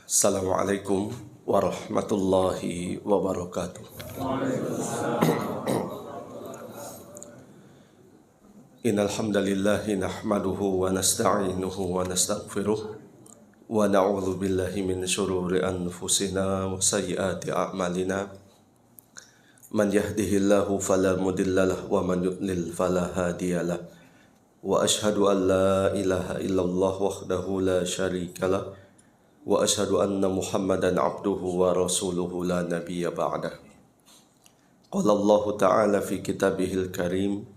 Assalamualaikum warahmatullahi wabarakatuh. Innal hamdalillahi nahmaduhu wa nasta'inuhu wa nastaghfiruh wa na'udzu billahi min shururi anfusina wa sayyiati a'malina. Man yahdihillahu fala mudhillalah wa man yudlil fala hadiyalah. Wa ashhadu an la ilaha illallah wahdahu la syarikalah wa ashhadu anna Muhammadan abduhu wa rasuluhu la nabiyya ba'dah. Qala Allah ta'ala fi kitabihil karim,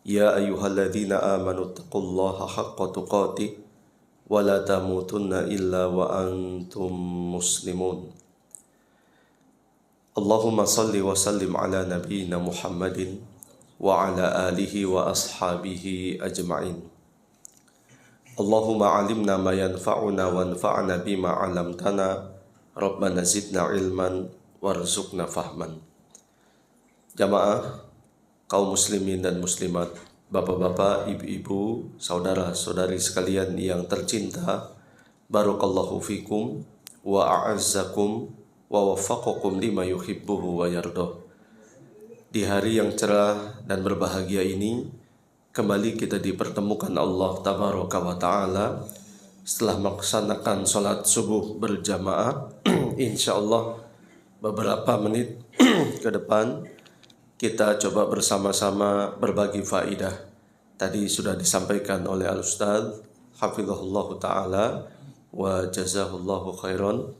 ya ayyuhalladzina amanu taqullaha haqqa tuqatih wa la tamutunna illa wa antum muslimun. Allahumma salli wa sallim ala nabiyyina Muhammadin wa ala alihi wa ashabihi ajma'in. Allahumma alimna ma yanfa'una wanfa'na bima 'allamtana, Rabbana zidna ilman warzuqna fahman. Jamaah kaum muslimin dan muslimat, bapak-bapak, ibu-ibu, saudara-saudari sekalian yang tercinta, barakallahu fikum wa a'azzakum wa waffaqakum lima yuhibbuhu wa yardah. Di hari yang cerah dan berbahagia ini, kembali kita dipertemukan Allah Tabaraka wa Ta'ala setelah melaksanakan sholat subuh berjamaah. Insya Allah beberapa menit ke depan kita coba bersama-sama berbagi faidah. Tadi sudah disampaikan oleh Al-Ustadz Hafizahullah Ta'ala wa jazahullahu khairan.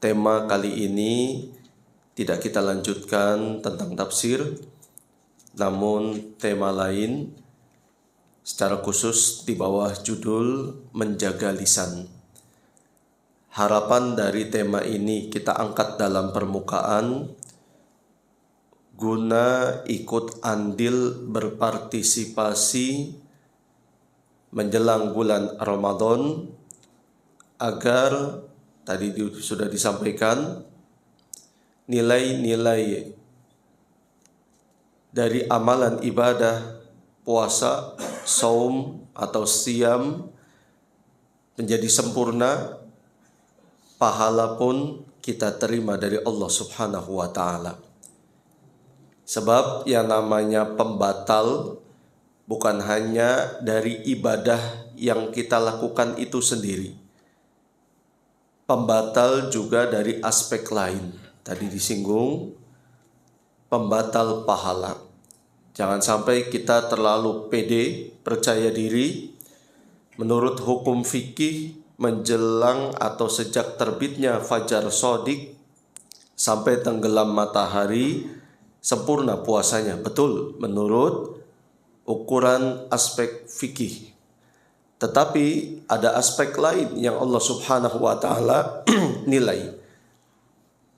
Tema kali ini tidak kita lanjutkan tentang tafsir, namun tema lain secara khusus di bawah judul menjaga lisan. Harapan dari tema ini kita angkat dalam permukaan guna ikut andil berpartisipasi menjelang bulan Ramadan, agar tadi sudah disampaikan nilai-nilai dari amalan ibadah puasa, saum atau siam menjadi sempurna, pahala pun kita terima dari Allah Subhanahu wa Ta'ala. Sebab yang namanya pembatal bukan hanya dari ibadah yang kita lakukan itu sendiri, pembatal juga dari aspek lain. Tadi disinggung pembatal pahala. Jangan sampai kita terlalu pede, percaya diri. Menurut hukum fikih, menjelang atau sejak terbitnya fajar shadiq sampai tenggelam matahari, sempurna puasanya. Betul, menurut ukuran aspek fikih. Tetapi ada aspek lain yang Allah Subhanahu wa Ta'ala nilai.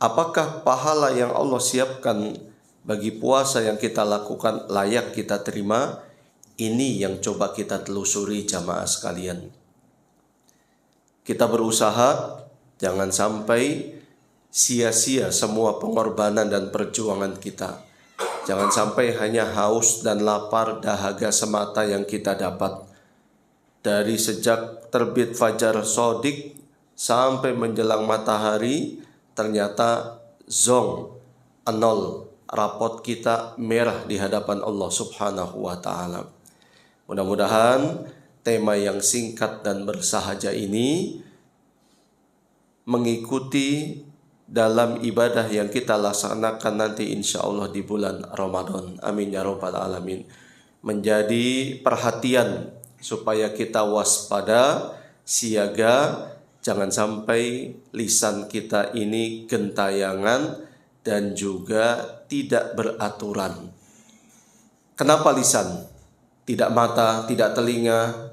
Apakah pahala yang Allah siapkan bagi puasa yang kita lakukan layak kita terima? Ini yang coba kita telusuri jamaah sekalian. Kita berusaha jangan sampai sia-sia semua pengorbanan dan perjuangan kita. Jangan sampai hanya haus dan lapar dahaga semata yang kita dapat. Dari sejak terbit fajar shadiq sampai menjelang matahari, ternyata zong, nol, rapot kita merah di hadapan Allah Subhanahu wa Ta'ala. Mudah-mudahan tema yang singkat dan bersahaja ini mengikuti dalam ibadah yang kita laksanakan nanti insya Allah di bulan Ramadan. Amin ya rabbal alamin. Menjadi perhatian supaya kita waspada, siaga, jangan sampai lisan kita ini gentayangan dan juga tidak beraturan. Kenapa lisan? Tidak mata, tidak telinga,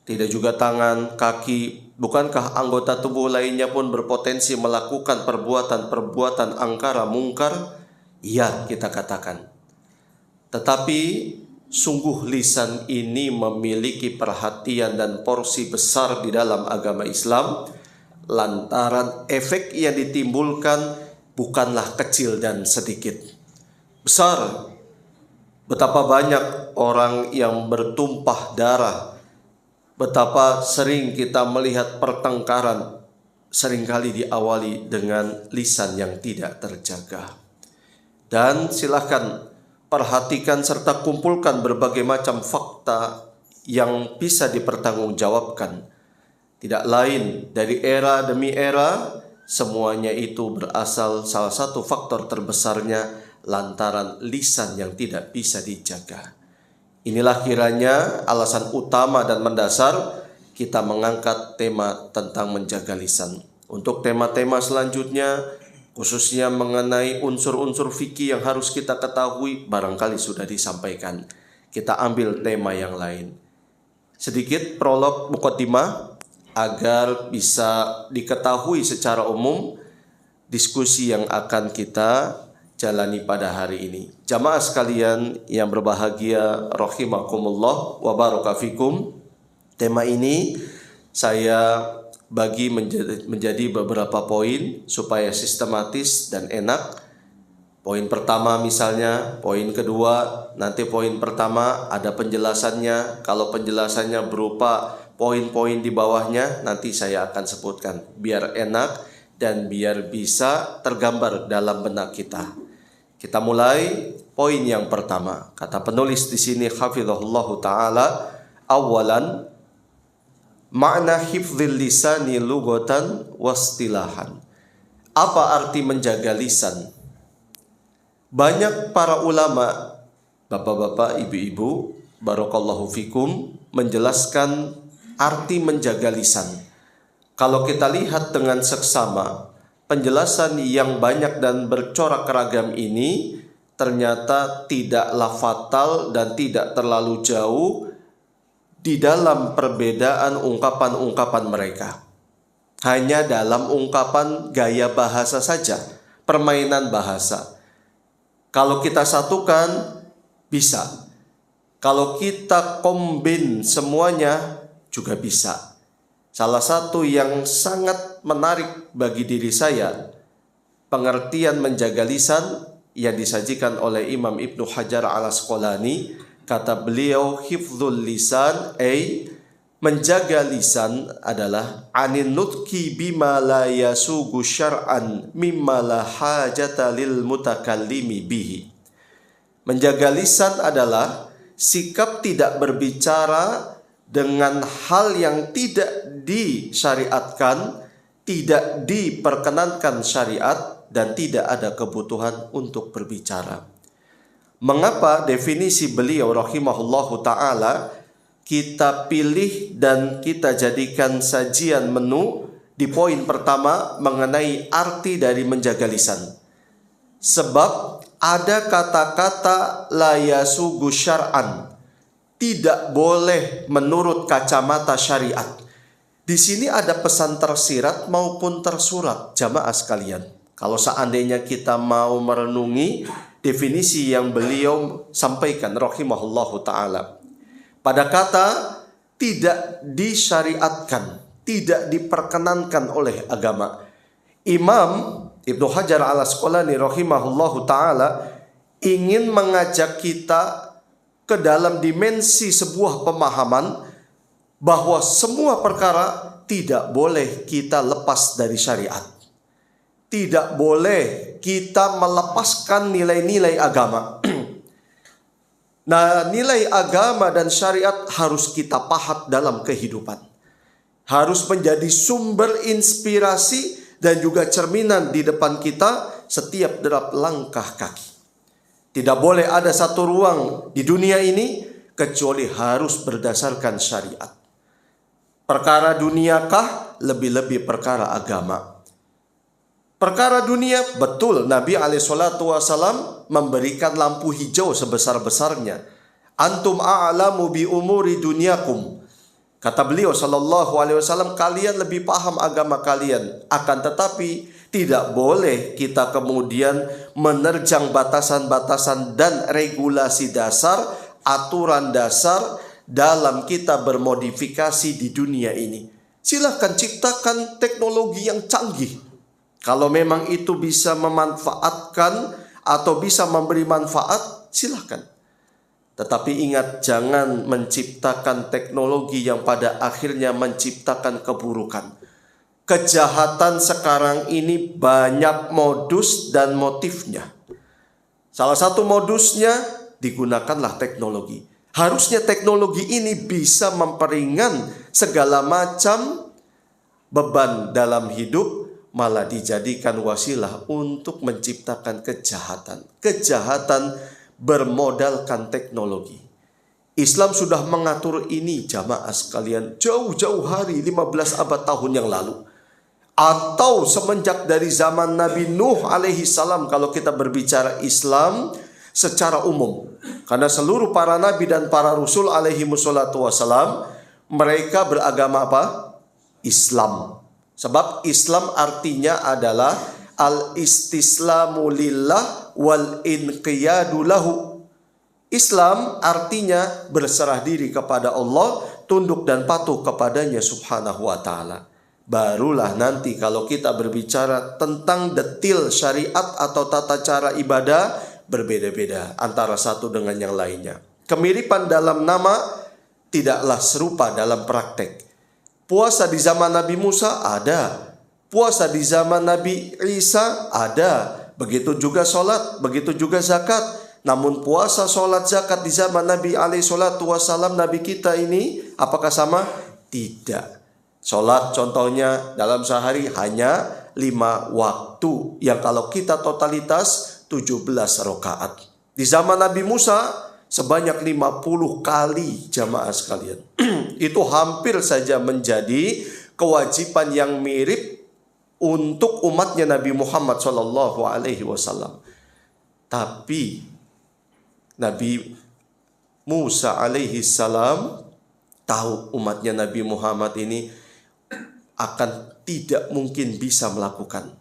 tidak juga tangan, kaki. Bukankah anggota tubuh lainnya pun berpotensi melakukan perbuatan-perbuatan angkara mungkar? Iya, kita katakan. Tetapi sungguh lisan ini memiliki perhatian dan porsi besar di dalam agama Islam, lantaran efek yang ditimbulkan bukanlah kecil dan sedikit, besar. Betapa banyak orang yang bertumpah darah, betapa sering kita melihat pertengkaran seringkali diawali dengan lisan yang tidak terjaga. Dan silahkan perhatikan serta kumpulkan berbagai macam fakta yang bisa dipertanggungjawabkan. Tidak lain dari era demi era, semuanya itu berasal salah satu faktor terbesarnya lantaran lisan yang tidak bisa dijaga. Inilah kiranya alasan utama dan mendasar kita mengangkat tema tentang menjaga lisan. Untuk tema-tema selanjutnya, khususnya mengenai unsur-unsur fikih yang harus kita ketahui, barangkali sudah disampaikan. Kita ambil tema yang lain. Sedikit prolog muqaddimah agar bisa diketahui secara umum diskusi yang akan kita jalani pada hari ini. Jamaah sekalian yang berbahagia, rahimakumullah wa barakafikum. Tema ini saya bagi menjadi beberapa poin supaya sistematis dan enak. Poin pertama misalnya, poin kedua, nanti poin pertama ada penjelasannya. Kalau penjelasannya berupa poin-poin di bawahnya, nanti saya akan sebutkan biar enak dan biar bisa tergambar dalam benak kita. Kita mulai poin yang pertama. Kata penulis di sini hafizahullahu taala, awalan makna hifdzil lisani lughatan wastilahan. Apa arti menjaga lisan? Banyak para ulama, bapak-bapak, ibu-ibu, barakallahu fikum, menjelaskan arti menjaga lisan. Kalau kita lihat dengan seksama, penjelasan yang banyak dan bercorak ragam ini ternyata tidaklah fatal dan tidak terlalu jauh di dalam perbedaan ungkapan-ungkapan mereka. Hanya dalam ungkapan gaya bahasa saja, permainan bahasa. Kalau kita satukan, bisa. Kalau kita kombin semuanya, juga bisa. Salah satu yang sangat menarik bagi diri saya, pengertian menjaga lisan yang disajikan oleh Imam Ibnu Hajar al-Asqalani. Kata beliau, hifdzul lisan, menjaga lisan adalah anin nutki bima la yasugu syar'an mimma la hajata lil mutakallimi bihi. Menjaga lisan adalah sikap tidak berbicara dengan hal yang tidak disyariatkan, tidak diperkenankan syariat, dan tidak ada kebutuhan untuk berbicara. Mengapa definisi beliau rahimahullahu ta'ala kita pilih dan kita jadikan sajian menu di poin pertama mengenai arti dari menjaga lisan? Sebab ada kata-kata la yasugu syar'an, tidak boleh menurut kacamata syariat. Di sini ada pesan tersirat maupun tersurat, jamaah sekalian. Kalau seandainya kita mau merenungi definisi yang beliau sampaikan rahimahullahu ta'ala, pada kata tidak disyariatkan, tidak diperkenankan oleh agama, Imam Ibnu Hajar al-Asqalani rahimahullahu ta'ala ingin mengajak kita ke dalam dimensi sebuah pemahaman bahwa semua perkara tidak boleh kita lepas dari syariat. Tidak boleh kita melepaskan nilai-nilai agama. Nah, nilai agama dan syariat harus kita pahat dalam kehidupan. Harus menjadi sumber inspirasi dan juga cerminan di depan kita setiap derap langkah kaki. Tidak boleh ada satu ruang di dunia ini kecuali harus berdasarkan syariat. Perkara duniakah, lebih-lebih perkara agama. Perkara dunia, betul Nabi SAW memberikan lampu hijau sebesar-besarnya. Antum a'lamu bi umuri dunyakum. Kata beliau SAW, kalian lebih paham agama kalian. Akan tetapi tidak boleh kita kemudian menerjang batasan-batasan dan regulasi dasar, aturan dasar dalam kita bermodifikasi di dunia ini. Silahkan ciptakan teknologi yang canggih. Kalau memang itu bisa memanfaatkan atau bisa memberi manfaat, silahkan. Tetapi ingat, jangan menciptakan teknologi yang pada akhirnya menciptakan keburukan. Kejahatan sekarang ini banyak modus dan motifnya. Salah satu modusnya digunakanlah teknologi. Harusnya teknologi ini bisa memperingan segala macam beban dalam hidup, malah dijadikan wasilah untuk menciptakan kejahatan. Kejahatan bermodalkan teknologi. Islam sudah mengatur ini jamaah sekalian jauh-jauh hari 15 abad tahun yang lalu. Atau semenjak dari zaman Nabi Nuh alaihi salam kalau kita berbicara Islam secara umum. Karena seluruh para nabi dan para rasul alaihi wassalatu wassalam mereka beragama apa? Islam. Sebab Islam artinya adalah al-istislamu lillah wal inqiyadu lahu. Islam artinya berserah diri kepada Allah, tunduk dan patuh kepadanya subhanahu wa ta'ala. Barulah nanti kalau kita berbicara tentang detil syariat atau tata cara ibadah berbeda-beda antara satu dengan yang lainnya. Kemiripan dalam nama tidaklah serupa dalam praktek. Puasa di zaman Nabi Musa ada, puasa di zaman Nabi Isa ada, begitu juga sholat, begitu juga zakat. Namun puasa, sholat, zakat di zaman Nabi alaihi salatu wassalam, Nabi kita ini apakah sama? Tidak. Sholat contohnya dalam sehari hanya 5 waktu, yang kalau kita totalitas 17 rakaat. Di zaman Nabi Musa sebanyak 50 kali jamaah sekalian. Itu hampir saja menjadi kewajiban yang mirip untuk umatnya Nabi Muhammad SAW. Tapi Nabi Musa alaihi salam tahu umatnya Nabi Muhammad ini akan tidak mungkin bisa melakukan.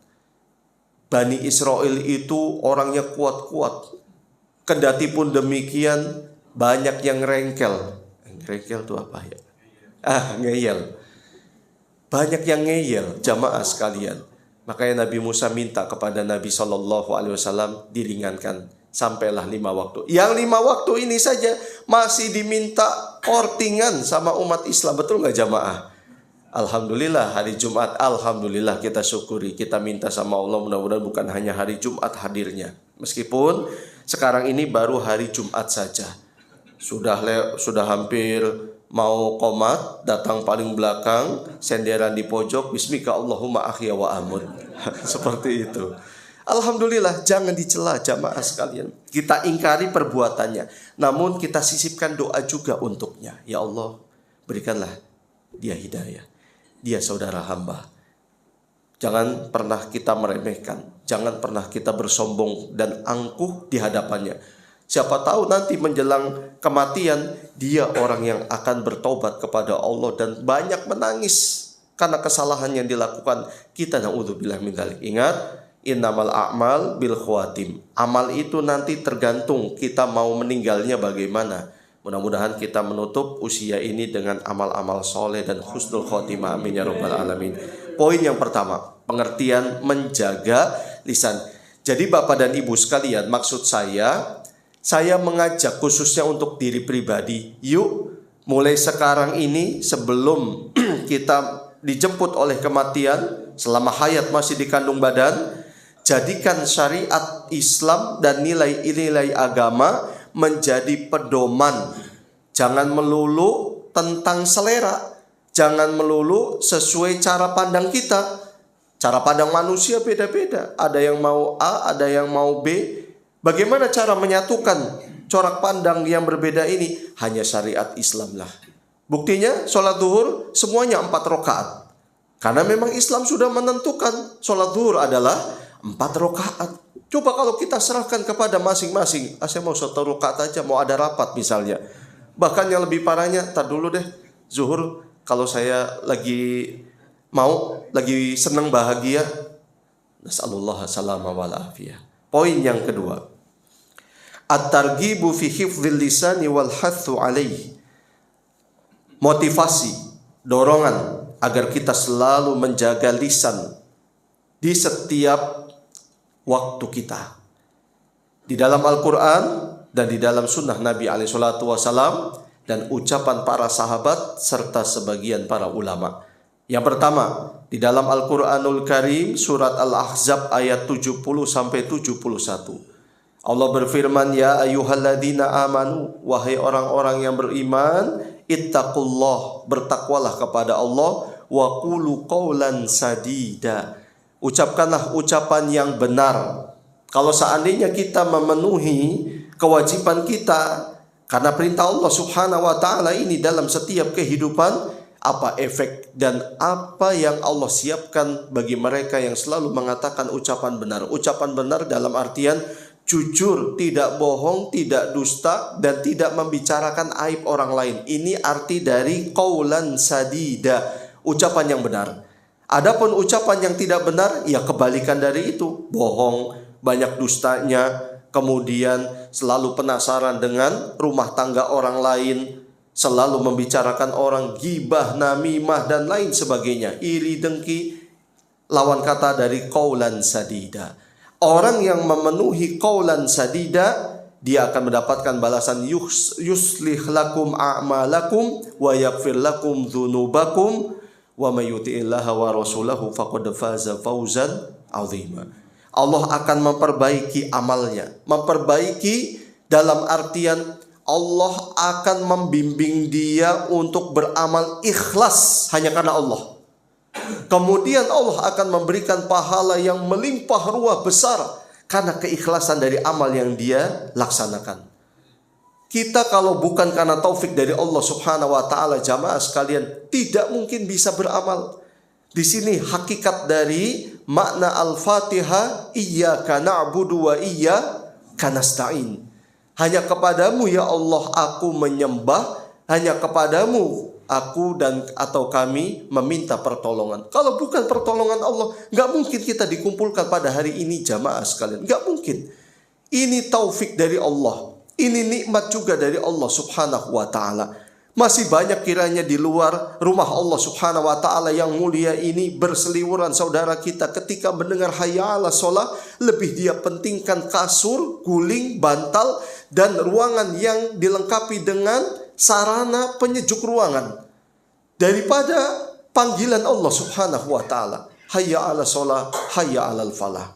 Bani Israel itu orangnya kuat-kuat. Kendati pun demikian banyak yang rengkel. Rengkel itu apa ya? Ngeyel. Banyak yang ngeyel jamaah sekalian. Makanya Nabi Musa minta kepada Nabi SAW diringankan. Sampailah 5 waktu. Yang 5 waktu ini saja masih diminta kortingan sama umat Islam. Betul gak jamaah? Alhamdulillah hari Jumat, alhamdulillah kita syukuri, kita minta sama Allah mudah-mudahan bukan hanya hari Jumat hadirnya. Meskipun sekarang ini baru hari Jumat saja. Sudah hampir mau qomat, datang paling belakang, senderan di pojok, bismika Allahumma ahya wa amut. Seperti itu. Alhamdulillah, jangan dicela jamaah sekalian. Kita ingkari perbuatannya, namun kita sisipkan doa juga untuknya. Ya Allah, berikanlah dia hidayah. Dia saudara hamba. Jangan pernah kita meremehkan. Jangan pernah kita bersombong dan angkuh di hadapannya. Siapa tahu nanti menjelang kematian, dia orang yang akan bertobat kepada Allah dan banyak menangis karena kesalahan yang dilakukan. Kita na'udzubillah min dzalik. Ingat, innamal a'mal bil khawatim. Amal itu nanti tergantung kita mau meninggalnya bagaimana. Mudah-mudahan kita menutup usia ini dengan amal-amal soleh dan husnul khotimah. Amin ya rabbal alamin. Poin yang pertama, pengertian menjaga lisan. Jadi Bapak dan Ibu sekalian, maksud saya mengajak khususnya untuk diri pribadi. Yuk, mulai sekarang ini sebelum kita dijemput oleh kematian, selama hayat masih di kandung badan, jadikan syariat Islam dan nilai-nilai agama menjadi pedoman. Jangan melulu tentang selera, jangan melulu sesuai cara pandang kita. Cara pandang manusia beda-beda. Ada yang mau A, ada yang mau B. Bagaimana cara menyatukan corak pandang yang berbeda ini? Hanya syariat Islam lah. Buktinya sholat zuhur semuanya 4 rakaat. Karena memang Islam sudah menentukan sholat zuhur adalah 4 rakaat. Coba kalau kita serahkan kepada masing-masing. Saya mau 1 rakaat aja, mau ada rapat misalnya. Bahkan yang lebih parahnya, tar dulu deh, zuhur kalau saya lagi senang bahagia. Nasallallahu salama wal afiyah. Poin yang kedua. At-targhibu fi hifdzil lisani wal hathu alaihi. Motivasi, dorongan agar kita selalu menjaga lisan di setiap waktu kita. Di dalam Al-Quran dan di dalam sunnah Nabi SAW dan ucapan para sahabat serta sebagian para ulama. Yang pertama, Di dalam Al-Quranul Karim surat Al-Ahzab ayat 70 sampai 71. Allah berfirman, ya ayyuhalladzina amanu, wahai orang-orang yang beriman, ittaqullah, bertakwalah kepada Allah, wa qulu qawlan sadida, ucapkanlah ucapan yang benar. Kalau seandainya kita memenuhi kewajiban kita karena perintah Allah Subhanahu wa taala ini dalam setiap kehidupan, apa efek dan apa yang Allah siapkan bagi mereka yang selalu mengatakan ucapan benar. Ucapan benar dalam artian jujur, tidak bohong, tidak dusta, dan tidak membicarakan aib orang lain. Ini arti dari qaulan sadida, ucapan yang benar. Adapun ucapan yang tidak benar, ya kebalikan dari itu. Bohong, banyak dustanya, kemudian selalu penasaran dengan rumah tangga orang lain, selalu membicarakan orang, gibah, namimah, dan lain sebagainya. Iri, dengki, lawan kata dari qaulan sadida. Orang yang memenuhi qaulan sadida, dia akan mendapatkan balasan yuslih lakum a'malakum wa yaghfir lakum dzunubakum wa may yuti'illaha wa rasulahu faqad faza fawzan 'azima. Allah akan memperbaiki amalnya, memperbaiki dalam artian Allah akan membimbing dia untuk beramal ikhlas hanya karena Allah. Kemudian Allah akan memberikan pahala yang melimpah ruah besar karena keikhlasan dari amal yang dia laksanakan. Kita kalau bukan karena taufik dari Allah Subhanahu wa taala, jamaah sekalian, tidak mungkin bisa beramal. Di sini hakikat dari makna Al-Fatihah, iyyaka na'budu wa iyyaka nasta'in. Hanya kepadamu ya Allah aku menyembah, hanya kepadamu aku dan atau kami meminta pertolongan. Kalau bukan pertolongan Allah, gak mungkin kita dikumpulkan pada hari ini, jamaah sekalian. Gak mungkin. Ini taufik dari Allah. Ini nikmat juga dari Allah Subhanahu wa ta'ala. Masih banyak kiranya di luar rumah Allah Subhanahu wa ta'ala yang mulia ini berseliweran saudara kita ketika mendengar hayya 'ala shalah, lebih dia pentingkan kasur, guling, bantal, dan ruangan yang dilengkapi dengan sarana penyejuk ruangan daripada panggilan Allah Subhanahu wa ta'ala, hayya 'ala shalah, hayya 'alal falah.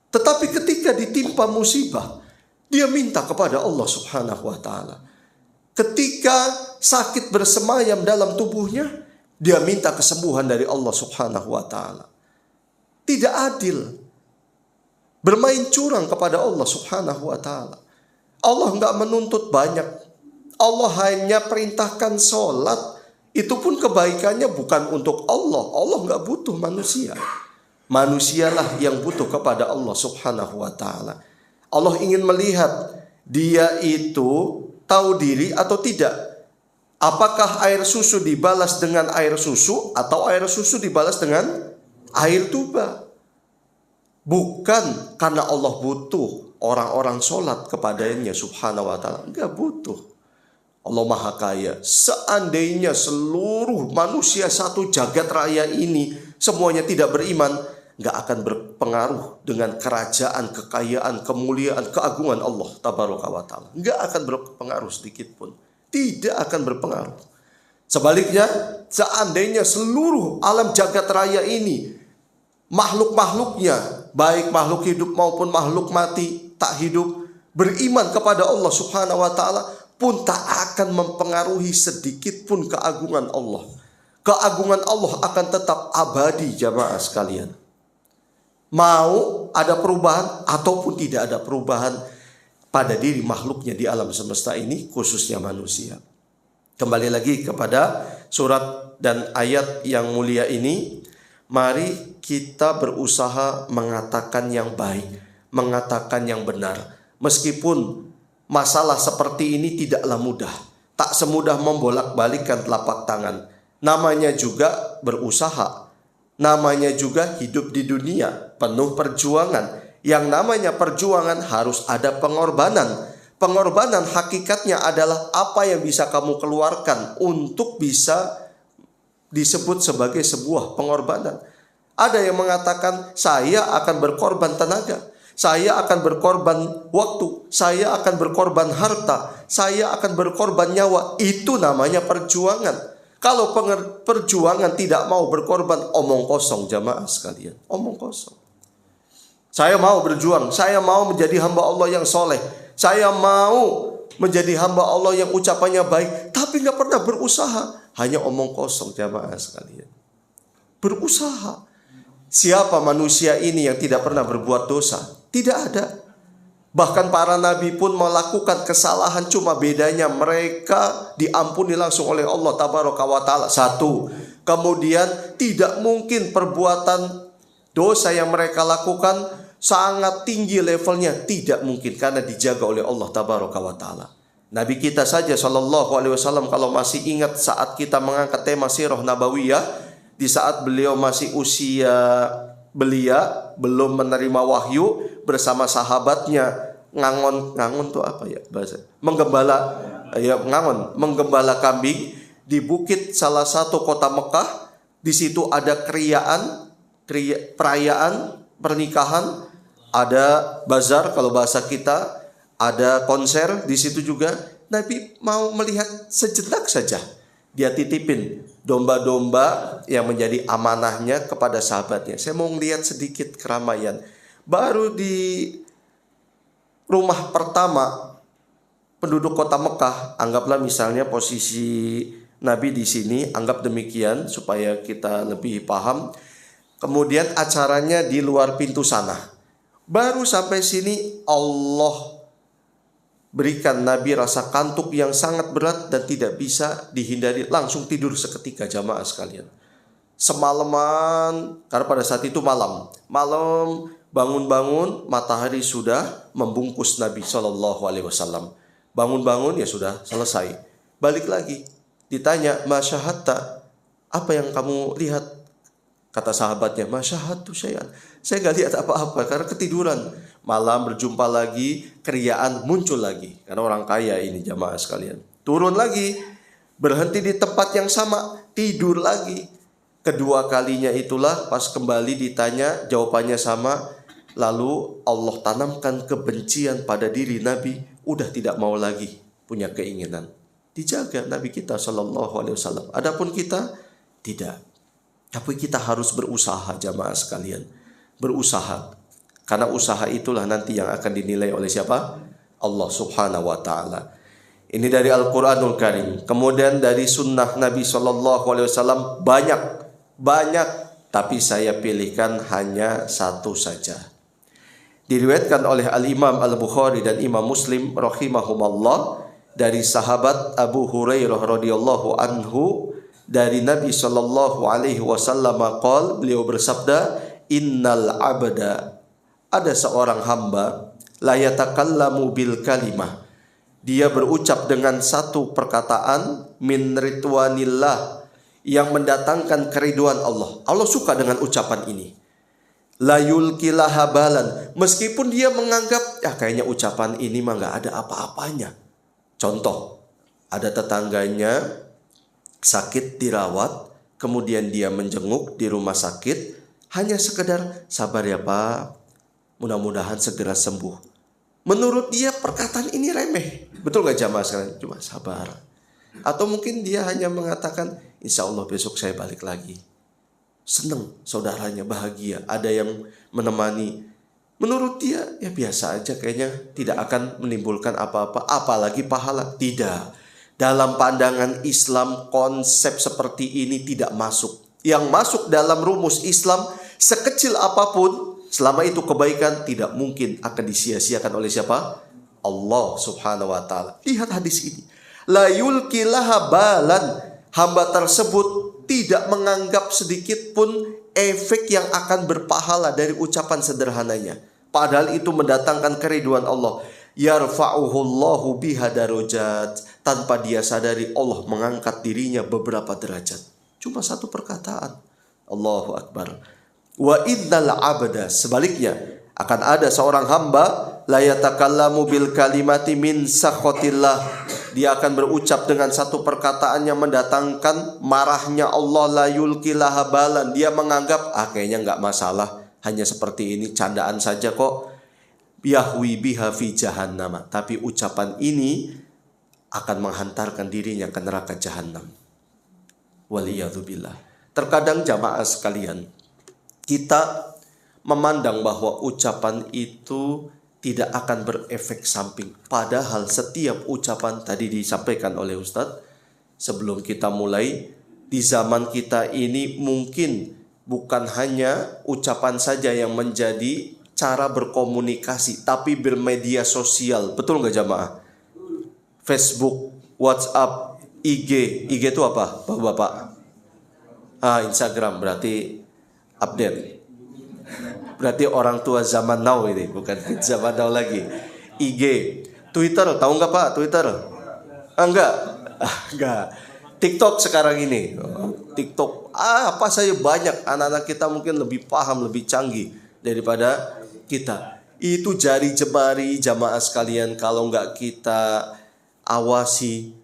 Tetapi ketika ditimpa musibah, dia minta kepada Allah Subhanahu wa ta'ala. Ketika sakit bersemayam dalam tubuhnya, dia minta kesembuhan dari Allah Subhanahu wa ta'ala. Tidak adil, bermain curang kepada Allah Subhanahu wa ta'ala. Allah enggak menuntut banyak. Allah hanya perintahkan sholat. Itu pun kebaikannya bukan untuk Allah. Allah enggak butuh manusia. Manusialah yang butuh kepada Allah Subhanahu wa ta'ala. Allah ingin melihat dia itu tahu diri atau tidak. Apakah air susu dibalas dengan air susu atau air susu dibalas dengan air tuba? Bukan karena Allah butuh orang-orang sholat kepadanya Subhanahu wa ta'ala. Enggak butuh. Allah maha kaya. Seandainya seluruh manusia satu jagat raya ini semuanya tidak beriman, enggak akan berpengaruh dengan kerajaan, kekayaan, kemuliaan, keagungan Allah tabaraka wa ta'ala. Enggak akan berpengaruh sedikit pun. Tidak akan berpengaruh. Sebaliknya, seandainya seluruh alam jagat raya ini, makhluk-makhluknya, baik makhluk hidup maupun makhluk mati, tak hidup, beriman kepada Allah Subhanahu wa ta'ala, pun tak akan mempengaruhi sedikit pun keagungan Allah. Keagungan Allah akan tetap abadi, jamaah sekalian. Mau ada perubahan ataupun tidak ada perubahan pada diri makhluknya di alam semesta ini, khususnya manusia. Kembali lagi kepada surat dan ayat yang mulia ini. Mari kita berusaha mengatakan yang baik, mengatakan yang benar. Meskipun masalah seperti ini tidaklah mudah. Tak semudah membolak-balikkan telapak tangan. Namanya juga berusaha. Namanya juga hidup di dunia penuh perjuangan. Yang namanya perjuangan harus ada pengorbanan. Pengorbanan hakikatnya adalah apa yang bisa kamu keluarkan untuk bisa disebut sebagai sebuah pengorbanan. Ada yang mengatakan saya akan berkorban tenaga, saya akan berkorban waktu, saya akan berkorban harta, saya akan berkorban nyawa. Itu namanya perjuangan. Kalau perjuangan tidak mau berkorban, omong kosong jamaah sekalian. Omong kosong. Saya mau berjuang, saya mau menjadi hamba Allah yang soleh. Saya mau menjadi hamba Allah yang ucapannya baik. Tapi gak pernah berusaha. Hanya omong kosong jamaah sekalian. Berusaha. Siapa manusia ini yang tidak pernah berbuat dosa? Tidak ada. Bahkan para nabi pun melakukan kesalahan, cuma bedanya mereka diampuni langsung oleh Allah Tabaraka wa Ta'ala. Satu. Kemudian tidak mungkin perbuatan dosa yang mereka lakukan sangat tinggi levelnya. Tidak mungkin karena dijaga oleh Allah Tabaraka wa Ta'ala. Nabi kita saja Shallallahu Alaihi Wasallam, kalau masih ingat saat kita mengangkat tema Sirah Nabawiyah, di saat beliau masih usia belia, belum menerima wahyu, bersama sahabatnya ngangon tuh apa ya bahasa? Menggembala kambing di bukit salah satu kota Mekah. Di situ ada perayaan pernikahan, ada bazar kalau bahasa kita, ada konser di situ juga. Nabi mau melihat sejenak saja. Dia titipin domba-domba yang menjadi amanahnya kepada sahabatnya. Saya mau lihat sedikit keramaian. Baru di rumah pertama penduduk kota Mekah, anggaplah misalnya posisi Nabi di sini, anggap demikian supaya kita lebih paham. Kemudian acaranya di luar pintu sana. Baru sampai sini Allah berikan Nabi rasa kantuk yang sangat berat dan tidak bisa dihindari. Langsung tidur seketika jamaah sekalian. Semalaman, karena pada saat itu malam bangun-bangun, matahari sudah membungkus Nabi Shallallahu Alaihi Wasallam. Bangun-bangun ya sudah selesai. Balik lagi, ditanya, "Masyahatta, apa yang kamu lihat?" Kata sahabatnya, "Masyahatu syai'an." Saya gak lihat apa-apa karena ketiduran. Malam berjumpa lagi, keriaan muncul lagi. Karena orang kaya ini jamaah sekalian. Turun lagi, berhenti di tempat yang sama, tidur lagi. Kedua kalinya itulah pas kembali ditanya, jawabannya sama. Lalu Allah tanamkan kebencian pada diri Nabi, udah tidak mau lagi punya keinginan. Dijaga Nabi kita Shallallahu Alaihi Wasallam. Adapun kita tidak. Tapi kita harus berusaha jamaah sekalian. Berusaha. Karena usaha itulah nanti yang akan dinilai oleh siapa? Allah Subhanahu wa Ta'ala. Ini dari Al-Quranul Karim. Kemudian dari sunnah Nabi Shallallahu Alaihi Wasallam banyak, tapi saya pilihkan hanya satu saja. Diriwayatkan oleh Al-Imam Al-Bukhari dan Imam Muslim rahimahumallah dari sahabat Abu Hurairah radhiyallahu anhu, dari Nabi Shallallahu Alaihi Wasallam qol, beliau bersabda, "Innal abda," ada seorang hamba, "la yatakallamu bil kalimah," dia berucap dengan satu perkataan, "min ridwanillah," yang mendatangkan keriduan Allah. Allah suka dengan ucapan ini. "La yulkilaha balan," meskipun dia menganggap kayaknya ucapan ini mah gak ada apa-apanya. Contoh, ada tetangganya sakit dirawat, kemudian dia menjenguk di rumah sakit, hanya sekedar, "Sabar ya Pak, mudah-mudahan segera sembuh." Menurut dia perkataan ini remeh. Betul gak jamaah sekalian? Cuma sabar. Atau mungkin dia hanya mengatakan, "Insya Allah besok saya balik lagi." Senang saudaranya, bahagia, ada yang menemani. Menurut dia ya biasa aja, kayaknya tidak akan menimbulkan apa-apa, apalagi pahala. Tidak. Dalam pandangan Islam konsep seperti ini tidak masuk. Yang masuk dalam rumus Islam, sekecil apapun, selama itu kebaikan, tidak mungkin akan disia-siakan oleh siapa? Allah Subhanahu wa Ta'ala. Lihat hadis ini. La yulkilaha balan. Hamba tersebut tidak menganggap sedikit pun efek yang akan berpahala dari ucapan sederhananya. Padahal itu mendatangkan keriduan Allah. Yarfa'uhullahu biha darajat. Tanpa dia sadari Allah mengangkat dirinya beberapa derajat. Cuma satu perkataan. Allahu Akbar. Wa innal abda, sebaliknya akan ada seorang hamba, la yatakallamu bil kalimati min sakhatillah. Dia akan berucap dengan satu perkataan yang mendatangkan marahnya Allah. La yulkilaha balan. Dia menganggap kayaknya enggak masalah, hanya seperti ini, candaan saja kok. Yahwi biha fi jahannam. Tapi ucapan ini akan menghantarkan dirinya ke neraka jahanam. Waliyadzubillah. Terkadang jamaah sekalian, kita memandang bahwa ucapan itu tidak akan berefek samping. Padahal setiap ucapan tadi disampaikan oleh Ustadz, sebelum kita mulai, di zaman kita ini mungkin bukan hanya ucapan saja yang menjadi cara berkomunikasi, tapi bermedia sosial. Betul nggak jamaah? Facebook, WhatsApp, IG itu apa Bapak-bapak? Instagram berarti update. Berarti orang tua zaman now ini, bukan zaman now lagi. IG, Twitter, tahu nggak Pak Twitter? Enggak. TikTok sekarang ini. TikTok, apa saja banyak. Anak-anak kita mungkin lebih paham, lebih canggih daripada kita. Itu jari jemari jamaah sekalian, kalau nggak kita awasi,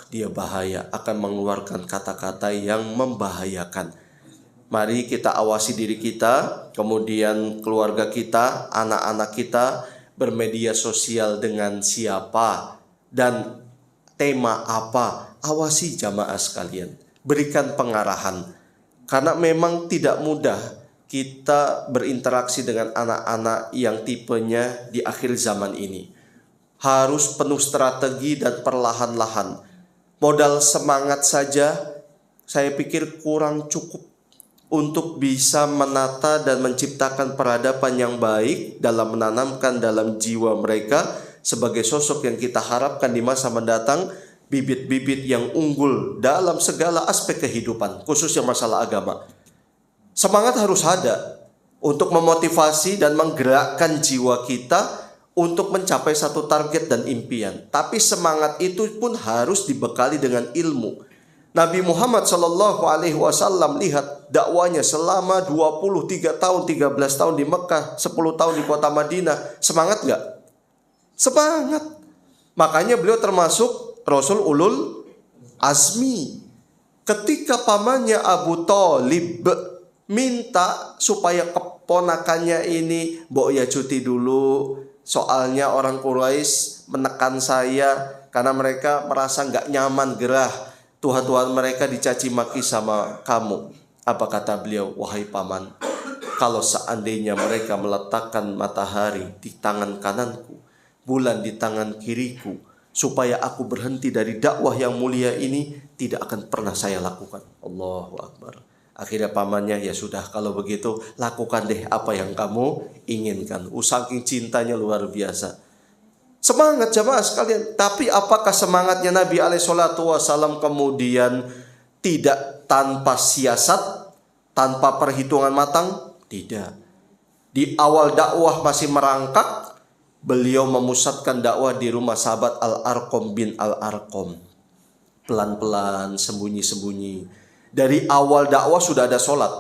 dia bahaya, akan mengeluarkan kata-kata yang membahayakan. Mari kita awasi diri kita, kemudian keluarga kita, anak-anak kita bermedia sosial dengan siapa dan tema apa. Awasi jamaah sekalian, berikan pengarahan. Karena memang tidak mudah kita berinteraksi dengan anak-anak yang tipenya di akhir zaman ini. Harus penuh strategi dan perlahan-lahan. Modal semangat saja saya pikir kurang cukup untuk bisa menata dan menciptakan peradaban yang baik dalam menanamkan dalam jiwa mereka sebagai sosok yang kita harapkan di masa mendatang, bibit-bibit yang unggul dalam segala aspek kehidupan, khususnya masalah agama. Semangat harus ada untuk memotivasi dan menggerakkan jiwa kita untuk mencapai satu target dan impian. Tapi semangat itu pun harus dibekali dengan ilmu. Nabi Muhammad SAW lihat dakwanya selama 23 tahun, 13 tahun di Mekah, 10 tahun di kota Madinah. Semangat gak? Semangat. Makanya beliau termasuk Rasul Ulul Azmi. Ketika pamannya Abu Thalib minta supaya keponakannya ini, "Mbok ya cuti dulu, soalnya orang Quraisy menekan saya karena mereka merasa nggak nyaman, gerah. Tuhan-tuhan mereka dicaci maki sama kamu." Apa kata beliau? "Wahai paman, kalau seandainya mereka meletakkan matahari di tangan kananku, bulan di tangan kiriku, supaya aku berhenti dari dakwah yang mulia ini, tidak akan pernah saya lakukan." Allahu Akbar. Akhirnya pamannya, "Ya sudah, kalau begitu lakukan deh apa yang kamu inginkan." Saking cintanya luar biasa. Semangat jamaah sekalian. Tapi apakah semangatnya Nabi SAW kemudian tidak tanpa siasat, tanpa perhitungan matang? Tidak. Di awal dakwah masih merangkak, beliau memusatkan dakwah di rumah sahabat Al-Arqam bin Al-Arqam. Pelan-pelan, sembunyi-sembunyi. Dari awal dakwah sudah ada sholat,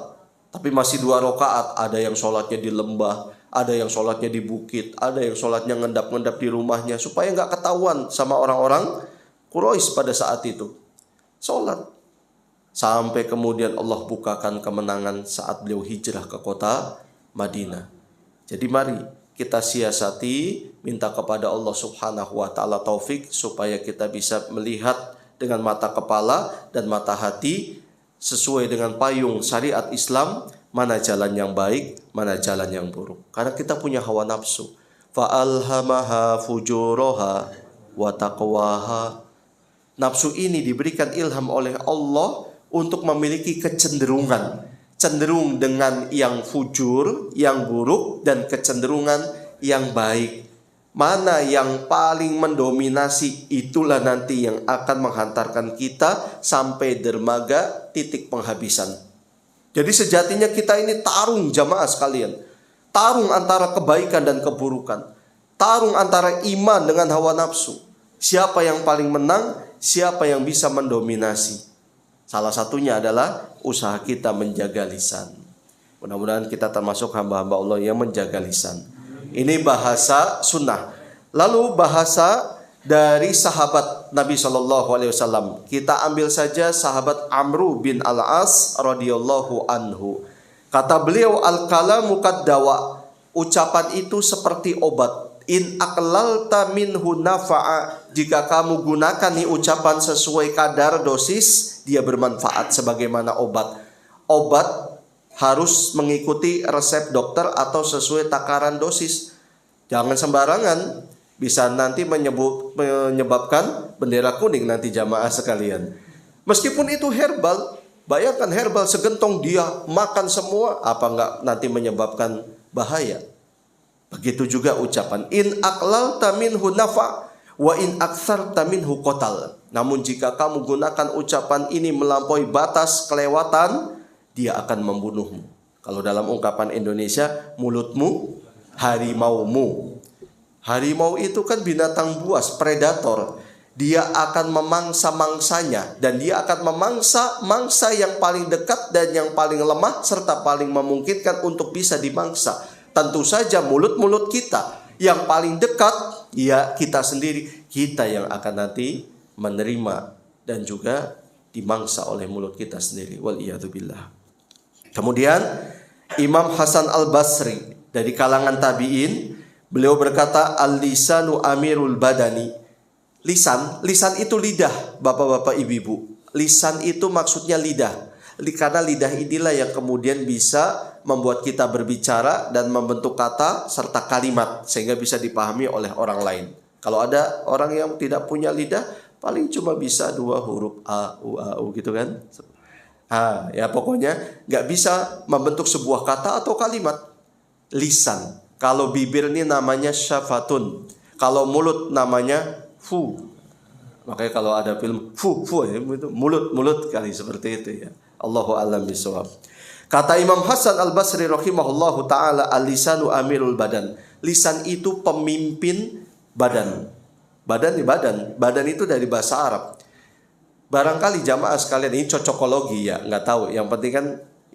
tapi masih 2 rakaat. Ada yang sholatnya di lembah, ada yang sholatnya di bukit, ada yang sholatnya ngendap-ngendap di rumahnya, supaya nggak ketahuan sama orang-orang Quraisy pada saat itu. Sholat. Sampai kemudian Allah bukakan kemenangan saat beliau hijrah ke kota Madinah. Jadi mari kita siasati, minta kepada Allah Subhanahu wa ta'ala taufik, supaya kita bisa melihat dengan mata kepala dan mata hati, sesuai dengan payung syariat Islam, mana jalan yang baik, mana jalan yang buruk. Karena kita punya hawa nafsu. Fa'alhamaha fujuraha wa taqwaha. Nafsu ini diberikan ilham oleh Allah untuk memiliki kecenderungan. Cenderung dengan yang fujur, yang buruk, dan kecenderungan yang baik. Mana yang paling mendominasi, itulah nanti yang akan menghantarkan kita sampai dermaga titik penghabisan. Jadi sejatinya kita ini tarung jamaah sekalian. Tarung antara kebaikan dan keburukan. Tarung antara iman dengan hawa nafsu. Siapa yang paling menang, siapa yang bisa mendominasi. Salah satunya adalah usaha kita menjaga lisan. Mudah-mudahan kita termasuk hamba-hamba Allah yang menjaga lisan. Ini bahasa sunnah. Lalu bahasa dari sahabat Nabi SAW. Kita ambil saja sahabat Amru bin Al-As radhiyallahu anhu. Kata beliau, "Al-kalamu kaddawa." Ucapan itu seperti obat. In aqlalta minhu nafa'a, jika kamu gunakan nih ucapan sesuai kadar dosis, dia bermanfaat sebagaimana obat. Obat harus mengikuti resep dokter atau sesuai takaran dosis. Jangan sembarangan, bisa nanti menyebabkan bendera kuning nanti jamaah sekalian. Meskipun itu herbal, bayangkan herbal segentong dia makan semua, apa enggak nanti menyebabkan bahaya? Begitu juga ucapan in aqlalta minhu nafa wa in aktsarta minhu qatal. Namun jika kamu gunakan ucapan ini melampaui batas kelewatan, dia akan membunuhmu. Kalau dalam ungkapan Indonesia, mulutmu harimaumu. Harimau itu kan binatang buas, predator. Dia akan memangsa mangsanya, dan dia akan memangsa mangsa yang paling dekat dan yang paling lemah serta paling memungkinkan untuk bisa dimangsa. Tentu saja mulut-mulut kita yang paling dekat, ya kita sendiri, kita yang akan nanti menerima dan juga dimangsa oleh mulut kita sendiri. Waliyadzubillah. Kemudian Imam Hasan Al-Basri dari kalangan tabi'in, beliau berkata, al-lisanu amirul badani. Lisan itu lidah, bapak-bapak, ibu-ibu. Lisan itu maksudnya lidah. Karena lidah inilah yang kemudian bisa membuat kita berbicara dan membentuk kata serta kalimat sehingga bisa dipahami oleh orang lain. Kalau ada orang yang tidak punya lidah, paling cuma bisa 2 huruf a, u, gitu kan. Ya pokoknya nggak bisa membentuk sebuah kata atau kalimat. Lisan. Kalau bibir ini namanya syafatun. Kalau mulut namanya fu. Makanya kalau ada film fu ya, itu mulut kali seperti itu ya. Allahu a'lam bishawab. Kata Imam Hasan Al-Basri rahimahullahu taala, al-lisanu amirul badan. Lisan itu pemimpin badan. Badan itu dari bahasa Arab. Barangkali jamaah sekalian ini cocokologi ya, nggak tahu. Yang penting kan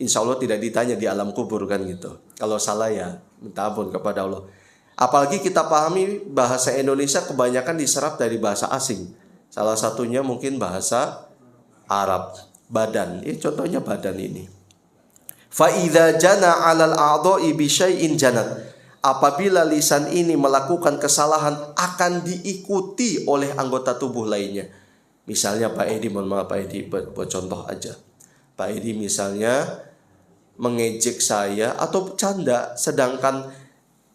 insya Allah tidak ditanya di alam kubur kan gitu. Kalau salah ya minta ampun kepada Allah. Apalagi kita pahami bahasa Indonesia kebanyakan diserap dari bahasa asing. Salah satunya mungkin bahasa Arab. Badan, ini contohnya badan ini. Fa idza jana 'alal a'dha'i bi syai'in janat. Apabila lisan ini melakukan kesalahan, akan diikuti oleh anggota tubuh lainnya. Misalnya Pak Edi, mohon maaf Pak Edi, buat contoh aja. Pak Edi misalnya mengejek saya atau bercanda, sedangkan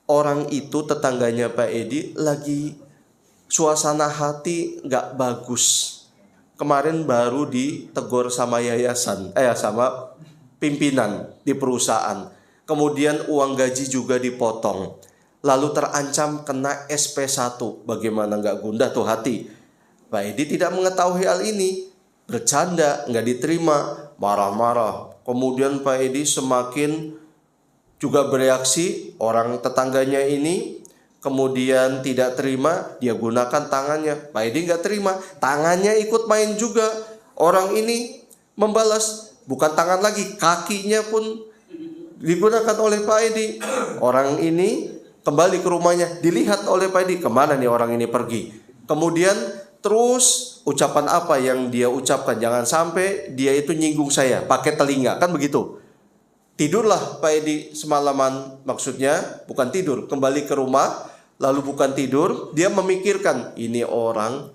orang itu tetangganya Pak Edi lagi suasana hati nggak bagus. Kemarin baru ditegur sama yayasan, sama pimpinan di perusahaan. Kemudian uang gaji juga dipotong. Lalu terancam kena SP1. Bagaimana nggak gundah tuh hati? Pak Edi tidak mengetahui hal ini. Bercanda, nggak diterima, marah-marah. Kemudian Pak Edi semakin juga bereaksi. Orang tetangganya ini kemudian tidak terima, dia gunakan tangannya. Pak Edi nggak terima, tangannya ikut main juga. Orang ini membalas, bukan tangan lagi, kakinya pun digunakan oleh Pak Edi. Orang ini kembali ke rumahnya, dilihat oleh Pak Edi, kemana nih orang ini pergi. Kemudian terus ucapan apa yang dia ucapkan, jangan sampai dia itu nyinggung saya, pakai telinga, kan begitu. Tidurlah Pak Edi semalaman, maksudnya bukan tidur, kembali ke rumah. Lalu bukan tidur, dia memikirkan, ini orang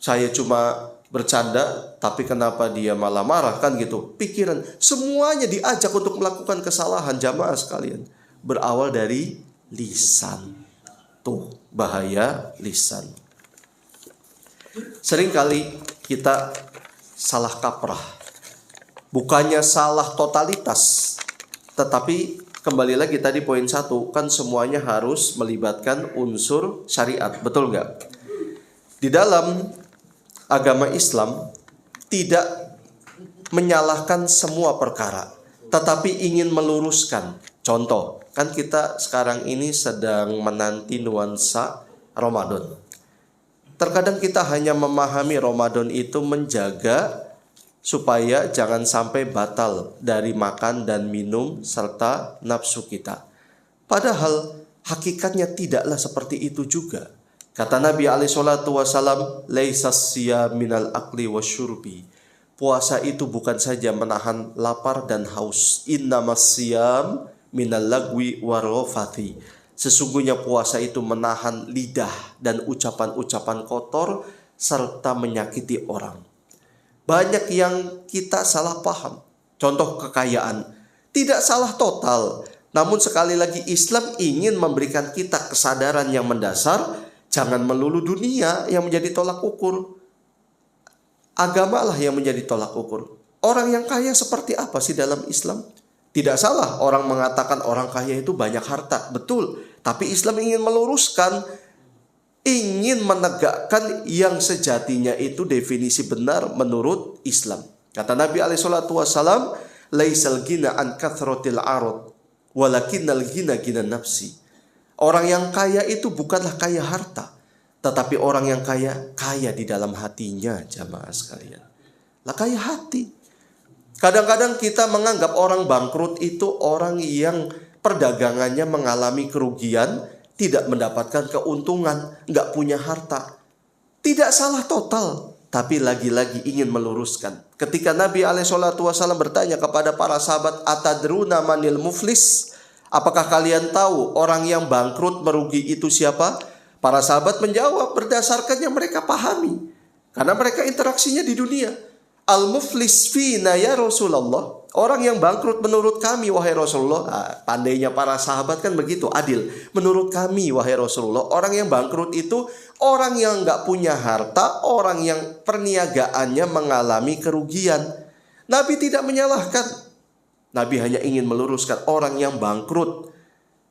saya cuma bercanda, tapi kenapa dia malah marah, kan gitu. Pikiran, semuanya diajak untuk melakukan kesalahan jamaah sekalian. Berawal dari lisan. Tuh, bahaya lisan. Seringkali kita salah kaprah. Bukannya salah totalitas, tetapi kembali lagi tadi poin 1, kan semuanya harus melibatkan unsur syariat, betul nggak? Di dalam agama Islam tidak menyalahkan semua perkara, tetapi ingin meluruskan. Contoh, kan kita sekarang ini sedang menanti nuansa Ramadan. Terkadang kita hanya memahami Ramadan itu menjaga supaya jangan sampai batal dari makan dan minum serta nafsu kita. Padahal hakikatnya tidaklah seperti itu juga. Kata Nabi SAW, laisas siyam minal akli wasyurbi. Puasa itu bukan saja menahan lapar dan haus. Innamas siyam minal lagwi warofati. Sesungguhnya puasa itu menahan lidah dan ucapan-ucapan kotor serta menyakiti orang. Banyak yang kita salah paham. Contoh kekayaan. Tidak salah total. Namun sekali lagi Islam ingin memberikan kita kesadaran yang mendasar. Jangan melulu dunia yang menjadi tolak ukur. Agamalah yang menjadi tolak ukur. Orang yang kaya seperti apa sih dalam Islam? Tidak salah orang mengatakan orang kaya itu banyak harta. Betul. Tapi Islam ingin meluruskan, ingin menegakkan yang sejatinya itu definisi benar menurut Islam. Kata Nabi SAW, laisal gina an kathrotil arad, walakinnal gina gina nafsi. Orang yang kaya itu bukanlah kaya harta, tetapi orang yang kaya di dalam hatinya, jamaah sekalian. Lah kaya hati. Kadang-kadang kita menganggap orang bangkrut itu orang yang perdagangannya mengalami kerugian, tidak mendapatkan keuntungan, nggak punya harta. Tidak salah total, tapi lagi-lagi ingin meluruskan. Ketika Nabi SAW bertanya kepada para sahabat, atadruna manil muflis? Apakah kalian tahu orang yang bangkrut merugi itu siapa? Para sahabat menjawab berdasarkan yang mereka pahami. Karena mereka interaksinya di dunia. Al-muflis fina ya Rasulullah. Orang yang bangkrut menurut kami wahai Rasulullah. Pandainya para sahabat kan begitu, adil. Menurut kami wahai Rasulullah, orang yang bangkrut itu orang yang gak punya harta, orang yang perniagaannya mengalami kerugian. Nabi tidak menyalahkan. Nabi hanya ingin meluruskan orang yang bangkrut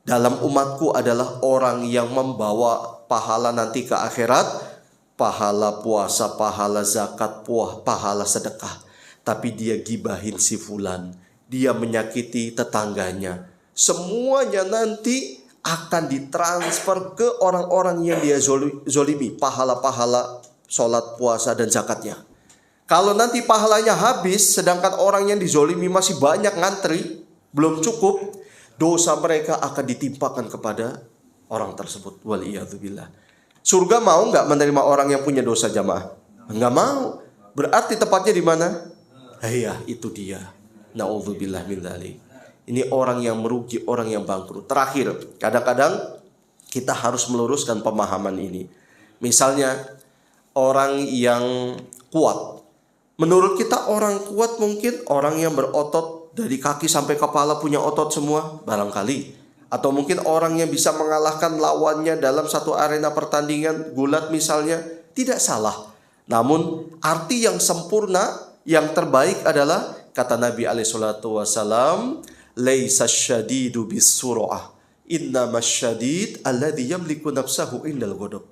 dalam umatku adalah orang yang membawa pahala nanti ke akhirat. Pahala puasa, pahala zakat, pahala sedekah. Tapi dia gibahin si fulan, dia menyakiti tetangganya. Semuanya nanti akan ditransfer ke orang-orang yang dia zolimi. Pahala-pahala sholat, puasa, dan zakatnya. Kalau nanti pahalanya habis, sedangkan orang yang dizolimi masih banyak ngantri, belum cukup, dosa mereka akan ditimpakan kepada orang tersebut. Waliyadzubillah. Surga mau nggak menerima orang yang punya dosa, jamaah? Nggak mau. Berarti tepatnya di mana? Iya, itu dia. Na'udzubillah min dzalik. Ini orang yang merugi, orang yang bangkrut. Terakhir, kadang-kadang kita harus meluruskan pemahaman ini. Misalnya orang yang kuat. Menurut kita orang kuat mungkin orang yang berotot dari kaki sampai kepala, punya otot semua, barangkali. Atau mungkin orang yang bisa mengalahkan lawannya dalam satu arena pertandingan, gulat misalnya. Tidak salah. Namun arti yang sempurna, yang terbaik adalah kata Nabi SAW, laisa syadidu bisur'ah, innamas syadid alladhi yamliku nafsahu indal ghadab.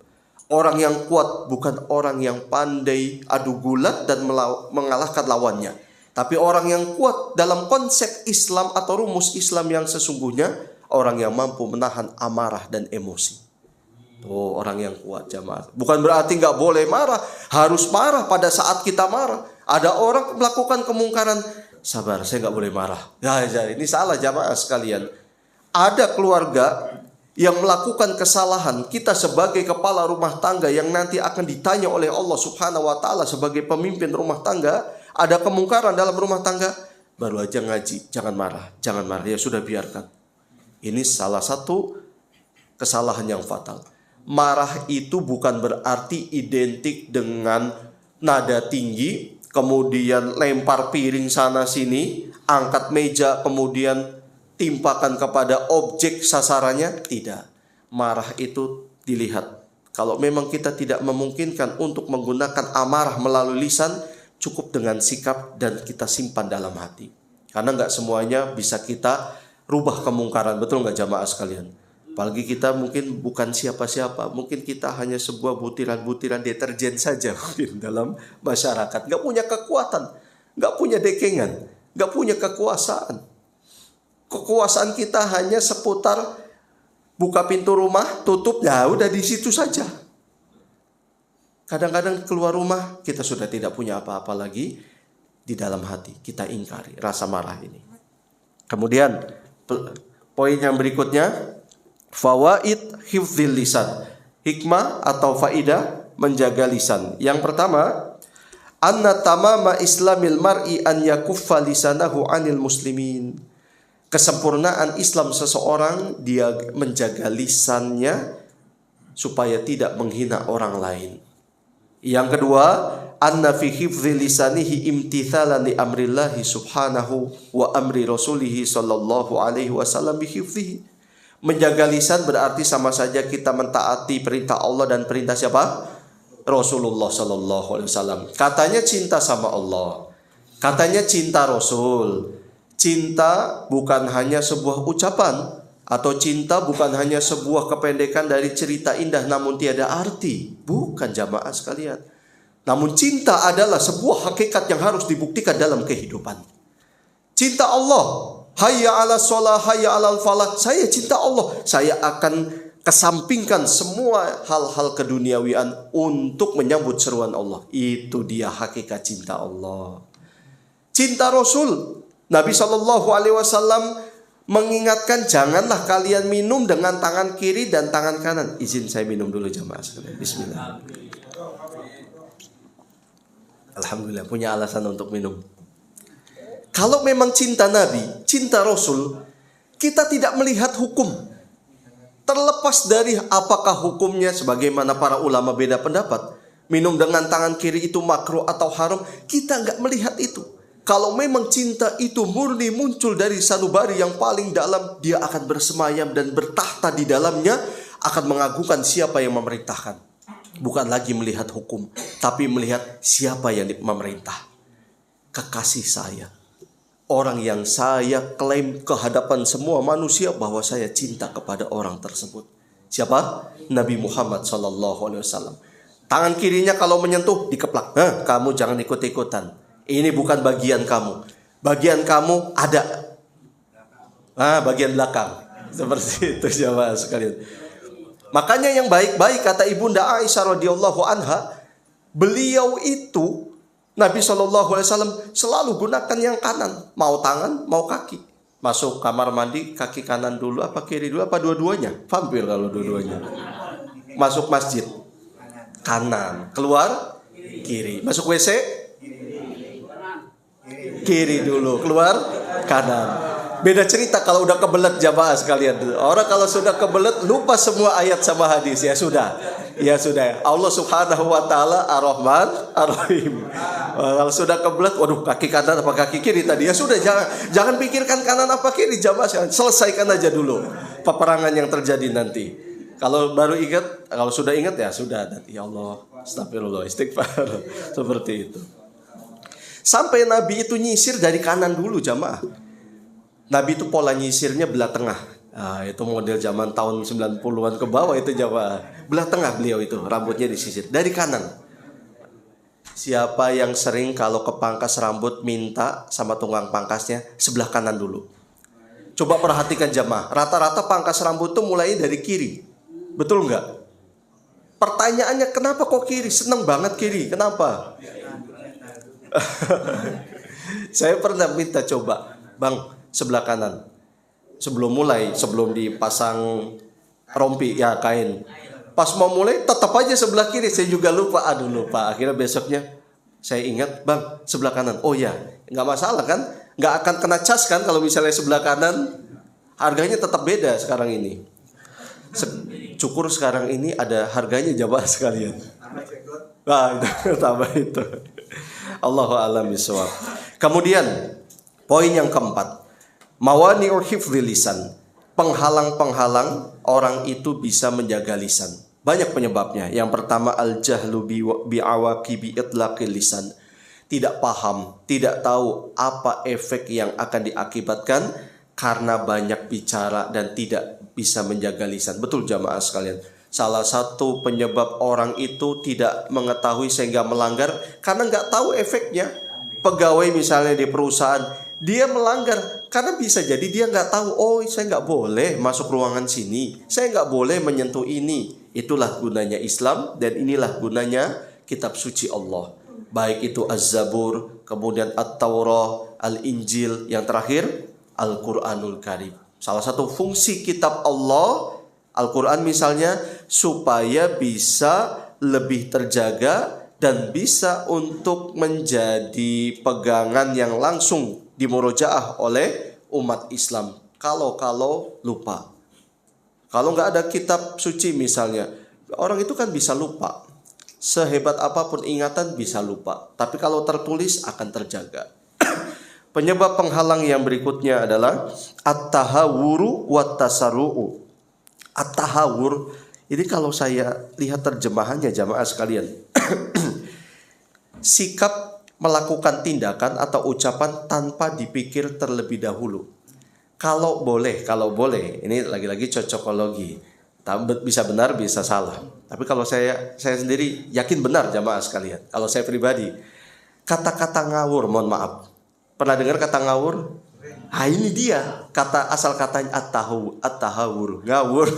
Orang yang kuat bukan orang yang pandai adu gulat dan mengalahkan lawannya. Tapi orang yang kuat dalam konsep Islam atau rumus Islam yang sesungguhnya, orang yang mampu menahan amarah dan emosi. Oh, orang yang kuat, jamaah. Bukan berarti nggak boleh marah. Harus marah pada saat kita marah. Ada orang melakukan kemungkaran. Sabar, saya nggak boleh marah. Ya, ini salah, jamaah sekalian. Ada keluarga yang melakukan kesalahan. Kita sebagai kepala rumah tangga yang nanti akan ditanya oleh Allah Subhanahu wa Ta'ala sebagai pemimpin rumah tangga. Ada kemungkaran dalam rumah tangga. Baru aja ngaji, jangan marah. Jangan marah, ya sudah biarkan. Ini salah satu kesalahan yang fatal. Marah itu bukan berarti identik dengan nada tinggi, kemudian lempar piring sana sini, angkat meja, kemudian timpakan kepada objek sasarannya. Tidak. Marah itu dilihat. Kalau memang kita tidak memungkinkan untuk menggunakan amarah melalui lisan, cukup dengan sikap dan kita simpan dalam hati. Karena nggak semuanya bisa kita rubah kemungkaran, betul nggak jamaah sekalian? Apalagi kita mungkin bukan siapa-siapa, mungkin kita hanya sebuah butiran-butiran deterjen saja mungkin dalam masyarakat. Nggak punya kekuatan, nggak punya dekengan, nggak punya kekuasaan. Kekuasaan kita hanya seputar buka pintu rumah, tutup, ya udah di situ saja. Kadang-kadang keluar rumah kita sudah tidak punya apa-apa lagi di dalam hati. Kita ingkari rasa marah ini. Kemudian poin yang berikutnya, fawaid hifdzil lisan. Hikmah atau faidah menjaga lisan. Yang pertama, anna tamama islamil mar'i an yakuffa lisanahu anil muslimin. Kesempurnaan Islam seseorang, dia menjaga lisannya supaya tidak menghina orang lain. Yang kedua, anna fi hifdzi lisanihi imtithalan li amrillahi subhanahu wa amri rasulihi sallallahu alaihi wasallam bi hifdzihi. Menjaga lisan berarti sama saja kita mentaati perintah Allah dan perintah siapa? Rasulullah sallallahu alaihi wasallam. Katanya cinta sama Allah, katanya cinta Rasul. Cinta bukan hanya sebuah ucapan, atau cinta bukan hanya sebuah kependekan dari cerita indah namun tiada arti. Bukan, jamaah sekalian. Namun cinta adalah sebuah hakikat yang harus dibuktikan dalam kehidupan. Cinta Allah, hayya ala sholah, hayya ala falah. Saya cinta Allah, saya akan kesampingkan semua hal-hal keduniawian untuk menyambut seruan Allah. Itu dia hakikat cinta Allah. Cinta Rasul, Nabi SAW mengingatkan, janganlah kalian minum dengan tangan kiri dan tangan kanan. Izin saya minum dulu jamaah sekalian. Bismillah. Alhamdulillah punya alasan untuk minum. Kalau memang cinta Nabi, cinta Rasul, kita tidak melihat hukum. Terlepas dari apakah hukumnya, sebagaimana para ulama beda pendapat, minum dengan tangan kiri itu makruh atau haram, kita nggak melihat itu. Kalau memang cinta itu murni muncul dari sanubari yang paling dalam, dia akan bersemayam dan bertahta di dalamnya, akan mengagungkan siapa yang memerintahkan. Bukan lagi melihat hukum, tapi melihat siapa yang memerintah. Kekasih saya, orang yang saya klaim ke hadapan semua manusia bahwa saya cinta kepada orang tersebut. Siapa? Nabi Muhammad SAW. Tangan kirinya kalau menyentuh dikeplak. Kamu jangan ikut-ikutan. Ini bukan bagian kamu. Bagian kamu ada. Bagian belakang. Seperti itu jamaah sekalian. Makanya yang baik-baik, kata Ibunda Aisyah radhiyallahu anha, beliau itu Nabi SAW selalu gunakan yang kanan, mau tangan, mau kaki. Masuk kamar mandi, kaki kanan dulu, apa kiri dulu, apa dua-duanya? Vampir kalau dua-duanya. Masuk masjid, kanan. Keluar, kiri. Masuk WC, kiri dulu. Keluar, kanan. Beda cerita kalau udah kebelet jamaah sekalian. Orang kalau sudah kebelet lupa semua ayat sama hadis. Ya sudah. Allah subhanahu wa ta'ala ar-Rahman ar-Rahim. Kalau sudah kebelet, waduh kaki kanan apa kaki kiri tadi. Ya sudah, jangan pikirkan kanan apa kiri jamaah sekalian. Selesaikan aja dulu peperangan yang terjadi nanti. Kalau baru ingat, kalau sudah ingat ya sudah. Ya Allah, astagfirullah, istighfar. Seperti itu. Sampai Nabi itu nyisir dari kanan dulu jamaah. Nabi itu pola nyisirnya belah tengah. Itu model zaman tahun 90-an ke bawah itu jamaah. Belah tengah beliau itu, rambutnya disisir dari kanan. Siapa yang sering kalau kepangkas rambut minta sama tukang pangkasnya sebelah kanan dulu. Coba perhatikan jamaah, rata-rata pangkas rambut itu mulai dari kiri. Betul nggak? Pertanyaannya kenapa kok kiri? Seneng banget kiri, kenapa? Saya pernah minta coba, Bang, sebelah kanan. Sebelum mulai, sebelum dipasang rompi, ya kain. Pas mau mulai tetap aja sebelah kiri. Saya juga lupa, lupa. Akhirnya besoknya saya ingat, Bang, sebelah kanan. Oh ya, nggak masalah kan? Nggak akan kena cas kan kalau misalnya sebelah kanan. Harganya tetap beda sekarang ini. Cukur sekarang ini ada harganya jamaah sekalian. Itu tambah itu. Allahu a'lam bishawab. Kemudian poin yang keempat, mawani'u hifdzil lisan. Penghalang-penghalang orang itu bisa menjaga lisan. Banyak penyebabnya. Yang pertama, al-jahlu bi'awaqibi itlaqil lisan. Tidak paham, tidak tahu apa efek yang akan diakibatkan karena banyak bicara dan tidak bisa menjaga lisan. Betul jamaah sekalian. Salah satu penyebab orang itu tidak mengetahui sehingga melanggar karena nggak tahu efeknya. Pegawai misalnya di perusahaan, dia melanggar karena bisa jadi dia nggak tahu. Oh, saya nggak boleh masuk ruangan sini, saya nggak boleh menyentuh ini. Itulah gunanya Islam dan inilah gunanya kitab suci Allah. Baik itu Az-Zabur, kemudian At-Taurah, Al-Injil, yang terakhir Al-Quranul Karim. Salah satu fungsi kitab Allah, Al-Quran misalnya, supaya bisa lebih terjaga dan bisa untuk menjadi pegangan yang langsung dimurojaah oleh umat Islam kalau lupa. Kalau nggak ada kitab suci misalnya, orang itu kan bisa lupa. Sehebat apapun ingatan bisa lupa. Tapi kalau tertulis akan terjaga. Penyebab penghalang yang berikutnya adalah at-tahawuru wat-tasarru'u. At-tahawur, ini kalau saya lihat terjemahannya jamaah sekalian. Sikap melakukan tindakan atau ucapan tanpa dipikir terlebih dahulu. Kalau boleh, ini lagi-lagi cocokologi. Bisa benar, bisa salah. Tapi kalau saya sendiri yakin benar jamaah sekalian. Kalau saya pribadi, kata-kata ngawur, mohon maaf. Pernah dengar kata ngawur? Ah, ini dia asal katanya at-tahawur, ngawur.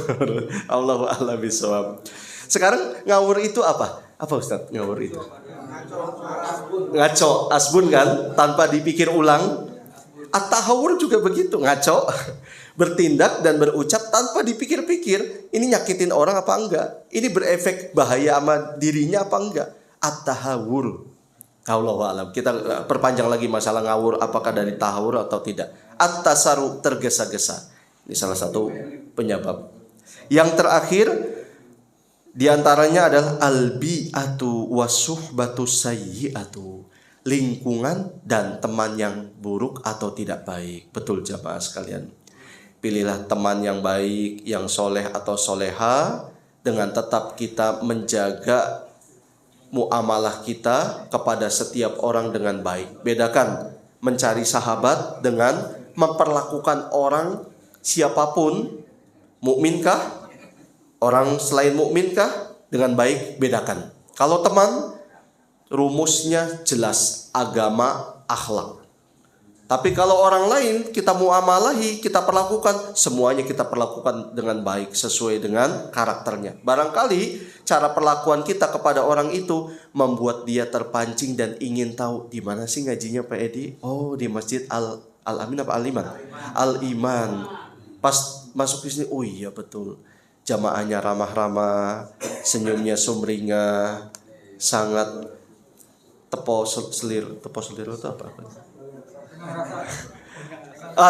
Allahu a'lam bishawab. Sekarang ngawur itu apa? Apa Ustaz ngawur itu? Ngaco, asbun kan, tanpa dipikir ulang. At-tahawur juga begitu, ngaco, bertindak dan berucap tanpa dipikir-pikir. Ini nyakitin orang apa enggak? Ini berefek bahaya sama dirinya apa enggak? At-tahawur. Allahu a'lam. Kita perpanjang lagi masalah ngawur, apakah dari tahawur atau tidak. At-tasaru, tergesa-gesa. Ini salah satu penyebab. Yang terakhir diantaranya adalah al-bi'atu wasuhbatu sayyi'atu. Lingkungan dan teman yang buruk atau tidak baik. Betul jamaah sekalian. Pilihlah teman yang baik, yang soleh atau soleha, dengan tetap kita menjaga muamalah kita kepada setiap orang dengan baik. Bedakan mencari sahabat dengan memperlakukan orang siapapun, mukminkah, orang selain mukminkah, dengan baik. Bedakan. Kalau teman, rumusnya jelas, agama, akhlak. Tapi kalau orang lain kita muamalahi, kita perlakukan, semuanya kita perlakukan dengan baik sesuai dengan karakternya. Barangkali cara perlakuan kita kepada orang itu membuat dia terpancing dan ingin tahu di mana sih ngajinya Pak Edi? Oh, di Masjid Al-Amin apa Al-Iman? Al-Iman. Pas masuk di sini, oh iya betul. Jamaahnya ramah-ramah, senyumnya sumringah, sangat tepo selir itu apa?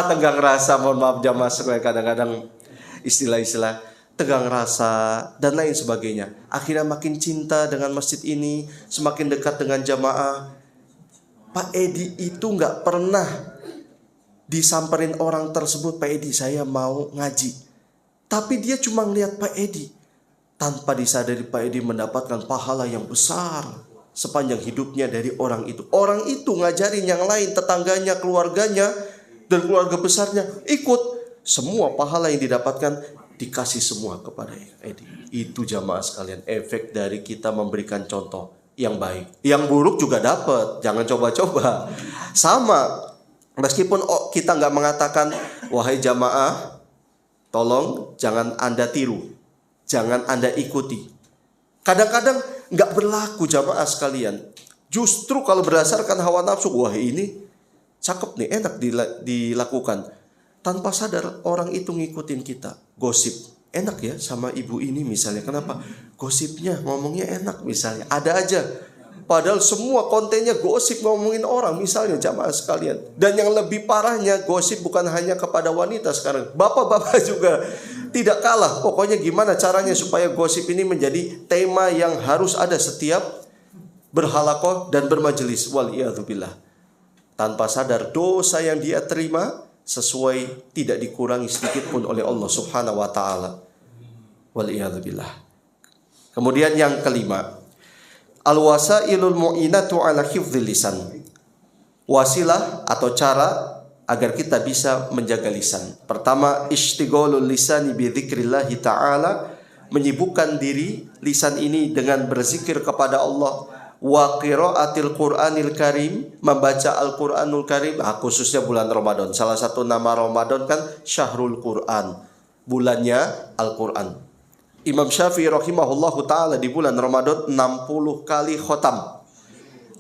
Tegang rasa, mohon maaf jamaah sekalian, kadang-kadang istilah-istilah tegang rasa dan lain sebagainya. Akhirnya makin cinta dengan masjid ini, semakin dekat dengan jamaah. Pak Edi itu nggak pernah disamperin orang tersebut, Pak Edi saya mau ngaji. Tapi dia cuma ngeliat Pak Edi. Tanpa disadari Pak Edi mendapatkan pahala yang besar sepanjang hidupnya dari orang itu. Orang itu ngajarin yang lain, tetangganya, keluarganya, dan keluarga besarnya ikut. Semua pahala yang didapatkan dikasih semua kepada Edi. Itu jamaah sekalian, efek dari kita memberikan contoh yang baik. Yang buruk juga dapat, jangan coba-coba. Sama, meskipun kita nggak mengatakan, wahai jamaah, tolong jangan Anda tiru, jangan Anda ikuti. Kadang-kadang nggak berlaku jamaah sekalian. Justru kalau berdasarkan hawa nafsu, wah ini cakep nih, enak dilakukan. Tanpa sadar orang itu ngikutin kita. Gosip, enak ya sama ibu ini misalnya. Kenapa? Gosipnya, ngomongnya enak misalnya. Ada aja. Padahal semua kontennya gosip, ngomongin orang misalnya jamaah sekalian. Dan yang lebih parahnya, gosip bukan hanya kepada wanita sekarang. Bapak-bapak juga tidak kalah. Pokoknya gimana caranya supaya gosip ini menjadi tema yang harus ada setiap berhalaqah dan bermajelis. Waliyadzubillah. Tanpa sadar dosa yang dia terima sesuai tidak dikurangi sedikit pun oleh Allah Subhanahu wa taala. Waliyadzubillah. Kemudian yang kelima, al-wasailul mu'inatu ala hifdzil lisan. Wasilah atau cara agar kita bisa menjaga lisan. Pertama, ishtighalul lisani bi dzikrillahi ta'ala, menyibukkan diri lisan ini dengan berzikir kepada Allah, wa qiraatil Qur'anil Karim, membaca Al-Qur'anul Karim, khususnya bulan Ramadan. Salah satu nama Ramadan kan Syahrul Qur'an, bulannya Al-Qur'an. Imam Syafi'i rahimahullahu ta'ala di bulan Ramadan 60 kali khotam.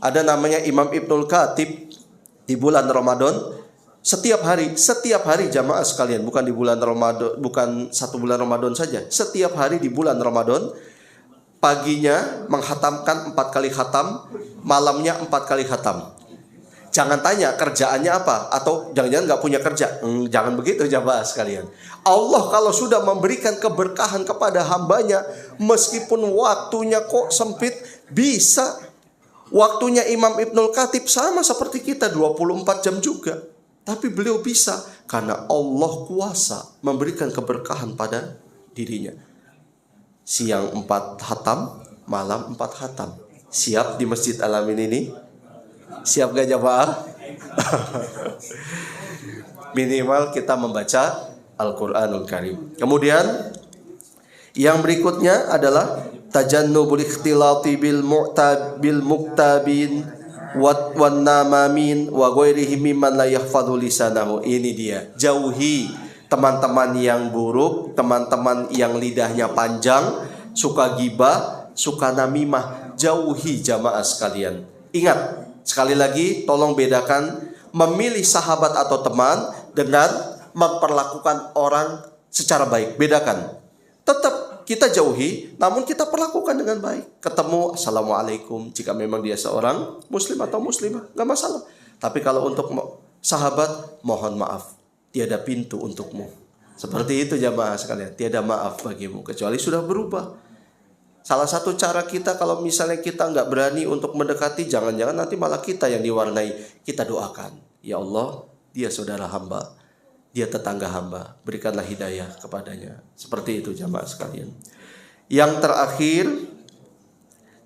Ada namanya Imam Ibnul Khatib di bulan Ramadan setiap hari jamaah sekalian, bukan di bulan Ramadan, bukan satu bulan Ramadan saja. Setiap hari di bulan Ramadan, paginya menghatamkan 4 kali khatam, malamnya 4 kali khatam. Jangan tanya kerjaannya apa, atau jangan-jangan nggak punya kerja. Jangan begitu jamaah sekalian. Allah kalau sudah memberikan keberkahan kepada hambanya, meskipun waktunya kok sempit, bisa. Waktunya Imam Ibnul Khatib sama seperti kita, 24 jam juga. Tapi beliau bisa karena Allah kuasa memberikan keberkahan pada dirinya. Siang 4 hatam, malam 4 hatam. Siap di Masjid Al-Amin ini? Siap gak jamaah? Minimal kita membaca Al-Quranul Karim. Kemudian yang berikutnya adalah tajannubul ikhtilati bil muktabin wan namamin wa ghairihi mimman la yahfadhu lisanahu. Ini dia. Jauhi teman-teman yang buruk, teman-teman yang lidahnya panjang, suka gibah, suka namimah. Jauhi jamaah sekalian. Ingat, sekali lagi tolong bedakan memilih sahabat atau teman dengan memperlakukan orang secara baik. Bedakan. Tetap kita jauhi, namun kita perlakukan dengan baik. Ketemu, assalamualaikum. Jika memang dia seorang muslim atau muslimah, gak masalah. Tapi kalau untuk sahabat, mohon maaf, tiada pintu untukmu. Seperti itu jamaah sekalian. Tiada maaf bagimu, kecuali sudah berubah. Salah satu cara kita kalau misalnya kita nggak berani untuk mendekati, jangan-jangan nanti malah kita yang diwarnai. Kita doakan, ya Allah, dia saudara hamba, dia tetangga hamba, berikanlah hidayah kepadanya. Seperti itu jamaah sekalian. Yang terakhir,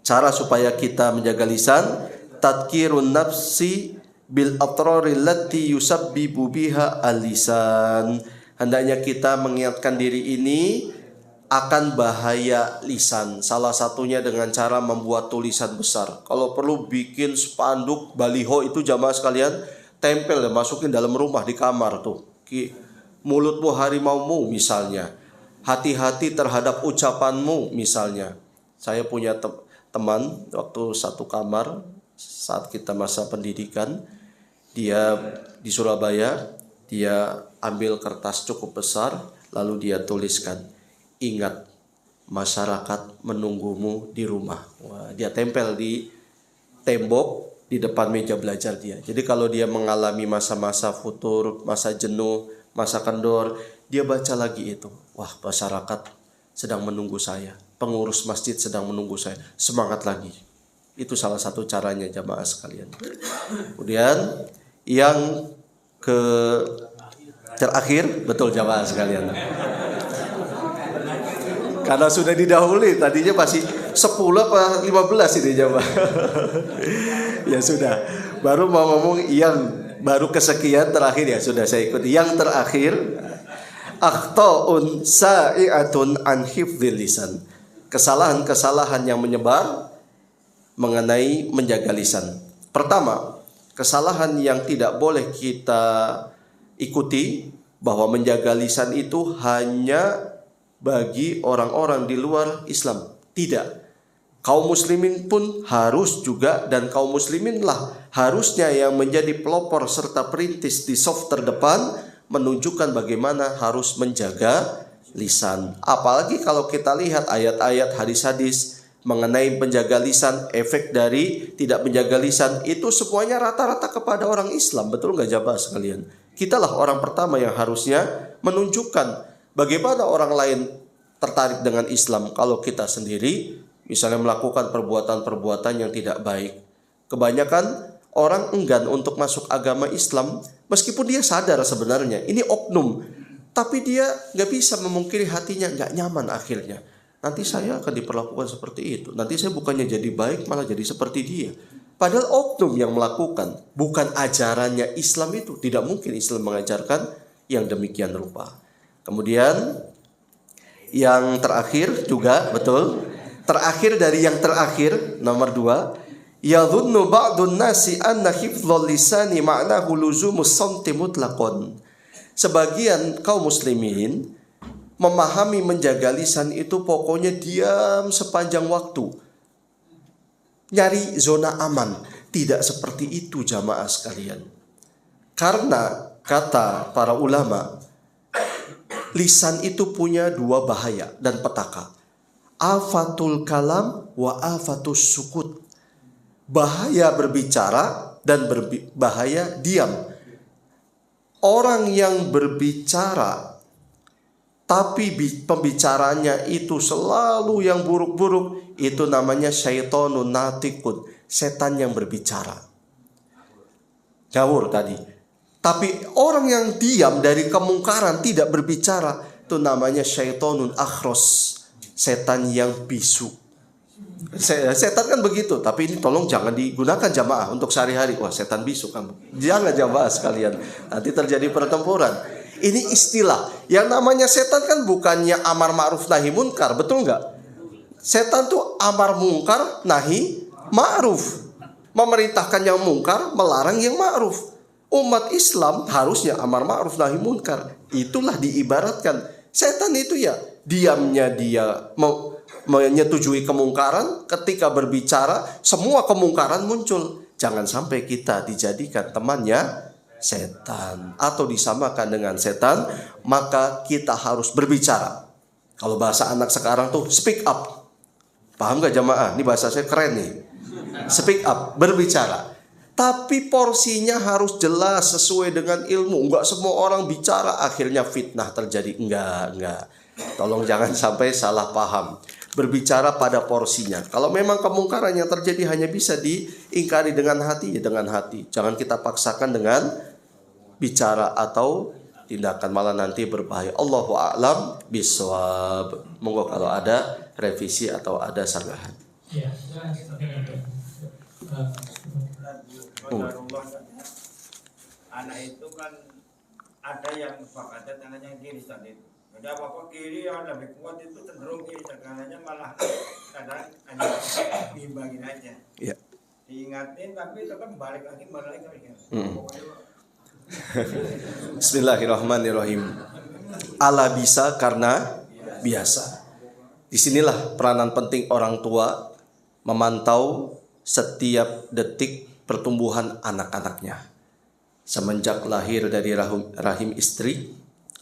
cara supaya kita menjaga lisan, tadkirun nafsi bil atrari allati yusabbibu biha al-lisan. Hendaknya kita mengingatkan diri ini akan bahaya lisan. Salah satunya dengan cara membuat tulisan besar. Kalau perlu bikin spanduk, baliho itu jamaah sekalian, tempel dan masukin dalam rumah di kamar tuh. Mulutmu harimaumu misalnya. Hati-hati terhadap ucapanmu misalnya. Saya punya teman waktu satu kamar saat kita masa pendidikan. Dia di Surabaya, dia ambil kertas cukup besar lalu dia tuliskan, ingat, masyarakat menunggumu di rumah. Wah, dia tempel di tembok di depan meja belajar dia. Jadi kalau dia mengalami masa-masa futur, masa jenuh, masa kendor, dia baca lagi itu. Wah, masyarakat sedang menunggu saya. Pengurus masjid sedang menunggu saya. Semangat lagi. Itu salah satu caranya jamaah sekalian. Kemudian yang terakhir, betul jamaah sekalian. Karena sudah didahului, tadinya masih 10 apa 15 ini jamaah. Ya sudah, baru mau ngomong yang baru kesekian terakhir ya sudah saya ikuti. Yang terakhir, akhta'un sa'i'atun an hifdzil lisan. Kesalahan-kesalahan yang menyebar mengenai menjaga lisan. Pertama, kesalahan yang tidak boleh kita ikuti bahwa menjaga lisan itu hanya bagi orang-orang di luar Islam. Tidak. Kaum muslimin pun harus juga, dan kaum musliminlah harusnya yang menjadi pelopor serta perintis di saf terdepan menunjukkan bagaimana harus menjaga lisan. Apalagi kalau kita lihat ayat-ayat hadis-hadis mengenai penjaga lisan, efek dari tidak menjaga lisan itu semuanya rata-rata kepada orang Islam. Betul nggak jamaah sekalian? Kitalah orang pertama yang harusnya menunjukkan bagaimana orang lain tertarik dengan Islam kalau kita sendiri misalnya melakukan perbuatan-perbuatan yang tidak baik. Kebanyakan orang enggan untuk masuk agama Islam meskipun dia sadar sebenarnya ini oknum. Tapi dia nggak bisa memungkiri hatinya nggak nyaman akhirnya. Nanti saya akan diperlakukan seperti itu. Nanti saya bukannya jadi baik malah jadi seperti dia. Padahal oknum yang melakukan, bukan ajarannya Islam itu. Tidak mungkin Islam mengajarkan yang demikian rupa. Kemudian yang terakhir juga betul. Terakhir dari yang terakhir, nomor 2, yadhunnu ba'dun nasi anna hifdzul lisani ma'nahu luzumus samti mutlaqan. Sebagian kaum muslimin memahami menjaga lisan itu pokoknya diam sepanjang waktu. Nyari zona aman. Tidak seperti itu jamaah sekalian. Karena kata para ulama, lisan itu punya 2 bahaya dan petaka. Afatul kalam wa afatus sukut. Bahaya berbicara dan berbahaya diam. Orang yang berbicara tapi pembicaranya itu selalu yang buruk-buruk, itu namanya syaitonun natikun, setan yang berbicara. Ngawur tadi. Tapi orang yang diam dari kemungkaran, tidak berbicara, itu namanya syaitonun akhros, setan yang bisu. Setan kan begitu, tapi ini tolong jangan digunakan jamaah untuk sehari-hari. Wah, setan bisu kamu. Jangan jamaah sekalian, nanti terjadi pertempuran. Ini istilah. Yang namanya setan kan bukannya amar ma'ruf nahi munkar, betul nggak? Setan tuh amar munkar nahi ma'ruf, memerintahkan yang munkar, melarang yang ma'ruf. Umat Islam harusnya amar ma'ruf nahi munkar. Itulah diibaratkan. Setan itu ya diamnya dia menyetujui kemungkaran, ketika berbicara semua kemungkaran muncul. Jangan sampai kita dijadikan temannya setan atau disamakan dengan setan, maka kita harus berbicara. Kalau bahasa anak sekarang tuh speak up. Paham gak jamaah? Ini bahasa saya keren nih. Speak up, berbicara. Tapi porsinya harus jelas sesuai dengan ilmu. Enggak semua orang bicara akhirnya fitnah terjadi. Enggak. Tolong jangan sampai salah paham. Berbicara pada porsinya. Kalau memang kemungkaran yang terjadi hanya bisa diingkari dengan hati, ya dengan hati. Jangan kita paksakan dengan bicara atau tindakan, malah nanti berbahaya. Allahu a'lam bishawab. Monggo kalau ada revisi atau ada sanggahan. Ya, anak itu kan ada yang bakatnya tangannya kiri tadi. Ada apa kiri yang lebih kuat itu cenderung kiri, tangannya malah kadang hanya diimbangin aja. Iya. Diingatin tapi tetap balik lagi. Bismillahirrahmanirrahim. Allah bisa karena biasa. Disinilah peranan penting orang tua memantau setiap detik pertumbuhan anak-anaknya. Semenjak lahir dari rahim istri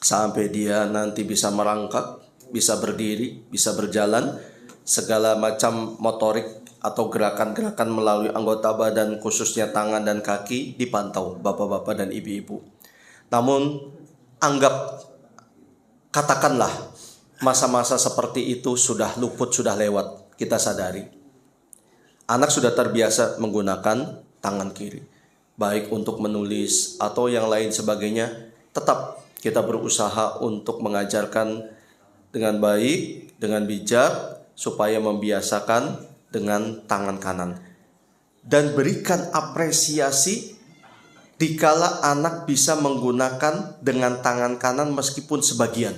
sampai dia nanti bisa merangkak, bisa berdiri, bisa berjalan, segala macam motorik atau gerakan-gerakan melalui anggota badan khususnya tangan dan kaki dipantau bapak-bapak dan ibu-ibu. Namun katakanlah masa-masa seperti itu sudah luput, sudah lewat, kita sadari. Anak sudah terbiasa menggunakan tangan kiri, baik untuk menulis atau yang lain sebagainya. Tetap kita berusaha untuk mengajarkan dengan baik, dengan bijak, supaya membiasakan dengan tangan kanan. Dan berikan apresiasi dikala anak bisa menggunakan dengan tangan kanan meskipun sebagian.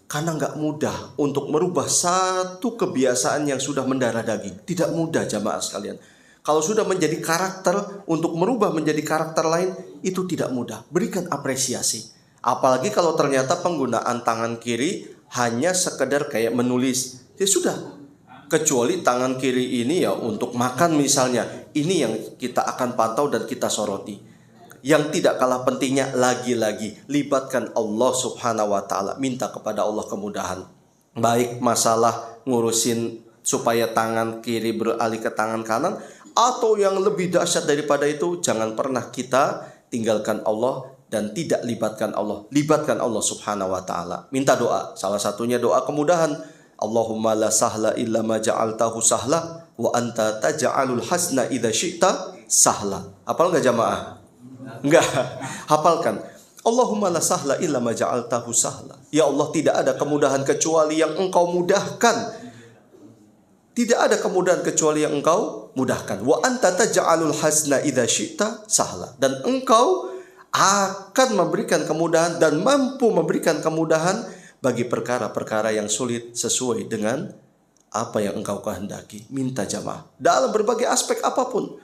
Karena nggak mudah untuk merubah satu kebiasaan yang sudah mendarah daging. Tidak mudah jamaah sekalian. Kalau sudah menjadi karakter, untuk merubah menjadi karakter lain, itu tidak mudah. Berikan apresiasi. Apalagi kalau ternyata penggunaan tangan kiri hanya sekedar kayak menulis. Ya sudah. Kecuali tangan kiri ini ya untuk makan misalnya. Ini yang kita akan pantau dan kita soroti. Yang tidak kalah pentingnya lagi-lagi libatkan Allah subhanahu wa ta'ala. Minta kepada Allah kemudahan. Baik masalah ngurusin supaya tangan kiri beralih ke tangan kanan, atau yang lebih dahsyat daripada itu, jangan pernah kita tinggalkan Allah dan tidak libatkan Allah. Libatkan Allah subhanahu wa ta'ala. Minta doa. Salah satunya doa kemudahan. Allahumma la sahla illa ma ja'altahu sahla wa anta taj'alul hasna idza syi'ta sahla. Hafal enggak jamaah? Enggak. Hafalkan. Allahumma la sahla illa ma ja'altahu sahla. Ya Allah, tidak ada kemudahan kecuali yang Engkau mudahkan. Tidak ada kemudahan kecuali yang Engkau mudahkan. Wa anta taj'alul hasna idza syi'ta sahla. Dan Engkau akan memberikan kemudahan dan mampu memberikan kemudahan bagi perkara-perkara yang sulit sesuai dengan apa yang Engkau kehendaki. Minta jamaah dalam berbagai aspek apapun.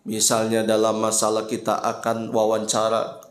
Misalnya dalam masalah kita akan wawancara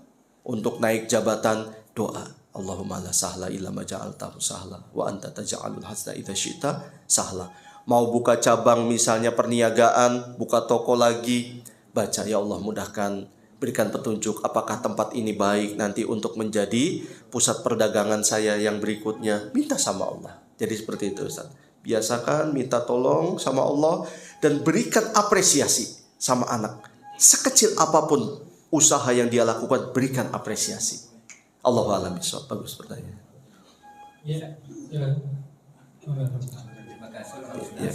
untuk naik jabatan, doa. Allahumma la sahla illa ma ja'altahu sahla wa anta taj'alul hasna idza syi'ta sahla. Mau buka cabang misalnya perniagaan, buka toko lagi, baca ya Allah mudahkan, berikan petunjuk apakah tempat ini baik nanti untuk menjadi pusat perdagangan saya yang berikutnya. Minta sama Allah. Jadi seperti itu Ustaz. Biasakan minta tolong sama Allah dan berikan apresiasi sama anak. sekecil apapun usaha yang dia lakukan, berikan apresiasi. Allahu a'lam bishawab. Bagus pertanyaan. Ya. Terima kasih. Ya.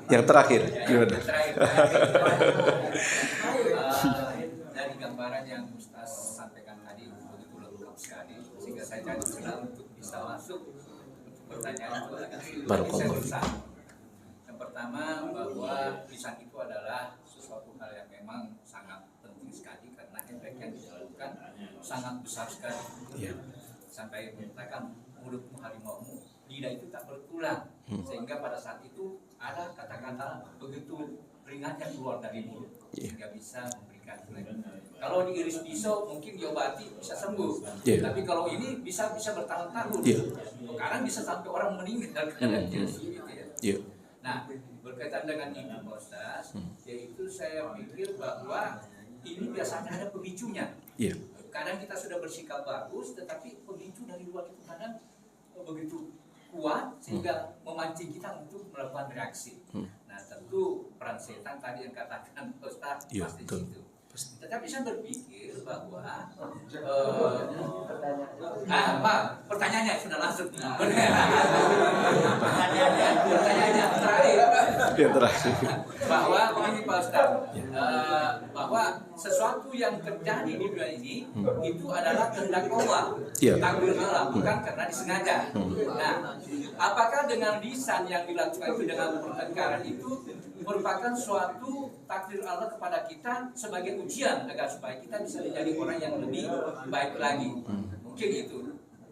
Yang terakhir, gimana? Dari gambaran yang Ustaz sampaikan tadi begitu lengkap sekali, sehingga saya jadi senang untuk bisa masuk pertanyaan itu agak Barakallahu serius. Yang pertama, bahwa lisan itu adalah sesuatu hal yang memang sangat penting sekali karena efek yang dilakukan sangat besar sekali. Ya. Sampai mengatakan mulutmu harimaumu, lidah itu tak bertulang, sehingga pada saat itu ada kata-kata begitu ringan yang keluar dari mulut, sehingga bisa memberikan efek. Kalau diiris pisau mungkin diobati bisa sembuh, tapi kalau ini bisa bertahun-tahun, kadang bisa sampai orang meninggal karena gitu ya. Nah, berkaitan dengan ini Pak Ustaz, yaitu saya pikir bahwa ini biasanya ada pemicunya. Kadang kita sudah bersikap bagus, tetapi pemicu dari luar itu kadang begitu kuat sehingga memancing kita untuk melakukan reaksi. Nah, tentu peran setan tadi yang katakan Ustaz pasti di situ. Tetapi saya berpikir bahwa pertanyaannya sudah langsung. Pertanyaannya terakhir. Bahwa ini Pak Ustaz, bahwa sesuatu yang terjadi di dunia ini itu adalah kehendak Allah, takdir Allah, bukan karena disengaja. Nah, apakah dengan lisan yang dilakukan itu dengan pertengkaran itu merupakan suatu takdir Allah kepada kita sebagai ujian agar supaya kita bisa menjadi orang yang lebih baik lagi? Mungkin itu,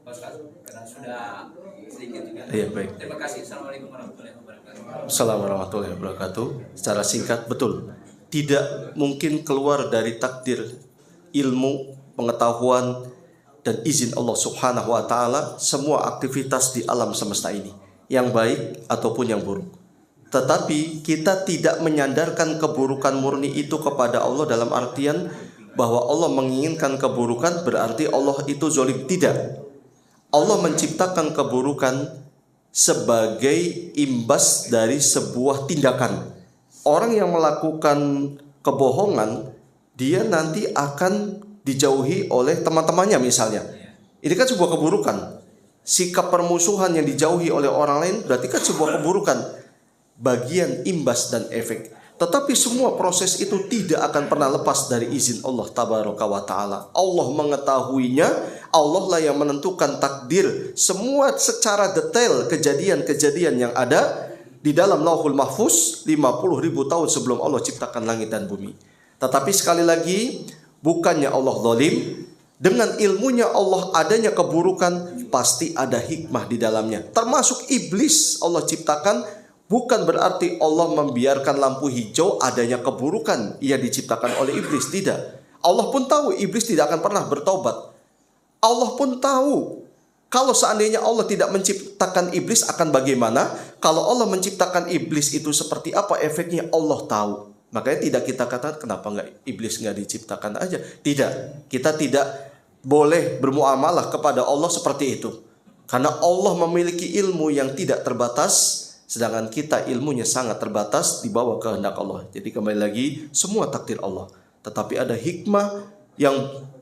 Ustaz, karena sudah sedikit juga. Baik. Terima kasih. Assalamualaikum warahmatullahi wabarakatuh. Assalamualaikum warahmatullahi wabarakatuh. Secara singkat, betul. Tidak mungkin keluar dari takdir ilmu, pengetahuan, dan izin Allah Subhanahu wa Ta'ala semua aktivitas di alam semesta ini, yang baik ataupun yang buruk. Tetapi kita tidak menyandarkan keburukan murni itu kepada Allah dalam artian bahwa Allah menginginkan keburukan berarti Allah itu zalim. Tidak. Allah menciptakan keburukan sebagai imbas dari sebuah tindakan. Orang yang melakukan kebohongan, dia nanti akan dijauhi oleh teman-temannya misalnya. Ini kan sebuah keburukan. Sikap permusuhan yang dijauhi oleh orang lain berarti kan sebuah keburukan. Bagian imbas dan efek. Tetapi semua proses itu tidak akan pernah lepas dari izin Allah Tabaraka wa Ta'ala. Allah mengetahuinya, Allah lah yang menentukan takdir semua secara detail kejadian-kejadian yang ada di dalam Lauhul Mahfuz 50.000 tahun sebelum Allah ciptakan langit dan bumi. Tetapi sekali lagi, bukannya Allah zalim, dengan ilmunya Allah adanya keburukan, pasti ada hikmah di dalamnya. Termasuk iblis Allah ciptakan. Bukan berarti Allah membiarkan lampu hijau adanya keburukan yang diciptakan oleh iblis. Tidak. Allah pun tahu iblis tidak akan pernah bertobat. Allah pun tahu kalau seandainya Allah tidak menciptakan iblis akan bagaimana. Kalau Allah menciptakan iblis itu seperti apa efeknya Allah tahu. Makanya tidak kita katakan kenapa iblis nggak diciptakan aja. Tidak. Kita tidak boleh bermuamalah kepada Allah seperti itu. Karena Allah memiliki ilmu yang tidak terbatas. Sedangkan kita ilmunya sangat terbatas di bawah kehendak Allah. Jadi kembali lagi, semua takdir Allah. Tetapi ada hikmah yang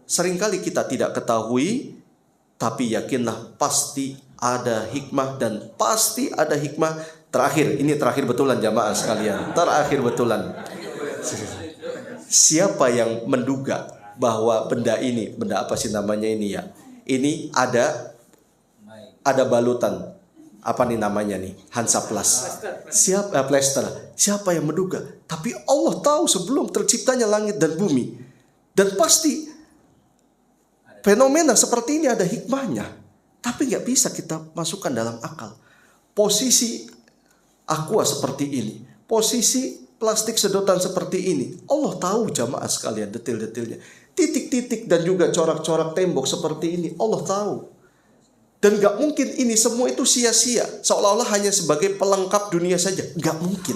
seringkali kita tidak ketahui. Tapi yakinlah pasti ada hikmah dan pasti ada hikmah. Ini terakhir betulan jamaah sekalian. Terakhir betulan. Siapa yang menduga bahwa benda apa sih namanya ini ya? Ini ada balutan. Apa nih namanya nih? Hansaplast. Plaster. Siapa yang menduga? Tapi Allah tahu sebelum terciptanya langit dan bumi. Dan pasti fenomena seperti ini ada hikmahnya. Tapi nggak bisa kita masukkan dalam akal. Posisi aqua seperti ini. Posisi plastik sedotan seperti ini. Allah tahu jamaah sekalian detil-detilnya. Titik-titik dan juga corak-corak tembok seperti ini. Allah tahu. Dan gak mungkin ini semua itu sia-sia. Seolah-olah hanya sebagai pelengkap dunia saja. Gak mungkin.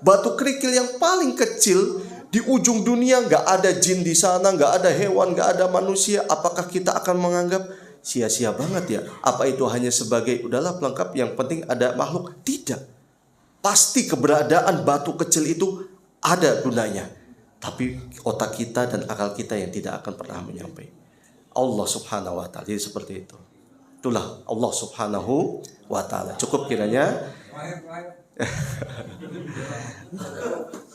Batu kerikil yang paling kecil di ujung dunia gak ada jin di sana, gak ada hewan, gak ada manusia. Apakah kita akan menganggap sia-sia banget ya? Apa itu hanya sebagai udahlah pelengkap yang penting ada makhluk? Tidak. Pasti keberadaan batu kecil itu ada gunanya. Tapi otak kita dan akal kita yang tidak akan pernah menyampai. Allah subhanahu wa ta'ala. Jadi seperti itu. Itulah Allah subhanahu wa ta'ala. Cukup kiranya.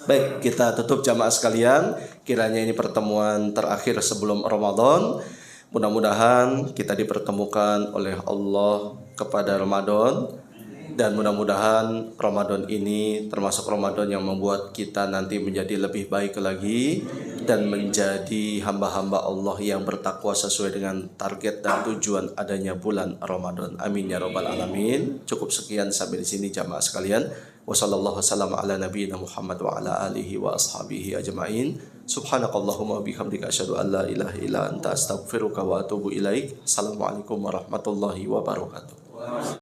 Baik, kita tutup jamaah sekalian. Kiranya ini pertemuan terakhir sebelum Ramadan. Mudah-mudahan kita dipertemukan oleh Allah kepada Ramadan. Dan mudah-mudahan Ramadan ini termasuk Ramadan yang membuat kita nanti menjadi lebih baik lagi dan menjadi hamba-hamba Allah yang bertakwa sesuai dengan target dan tujuan adanya bulan Ramadan. Amin ya rabbal alamin. Cukup sekian sampai di sini jamaah sekalian. Wassallallahu wasallam ala nabiyina Muhammad wa ala alihi wa ashabihi ajma'in. Subhanakallahumma bihamdika asyhadu an la ilaha illa anta astaghfiruka wa atubu ilaik. Assalamualaikum warahmatullahi wabarakatuh.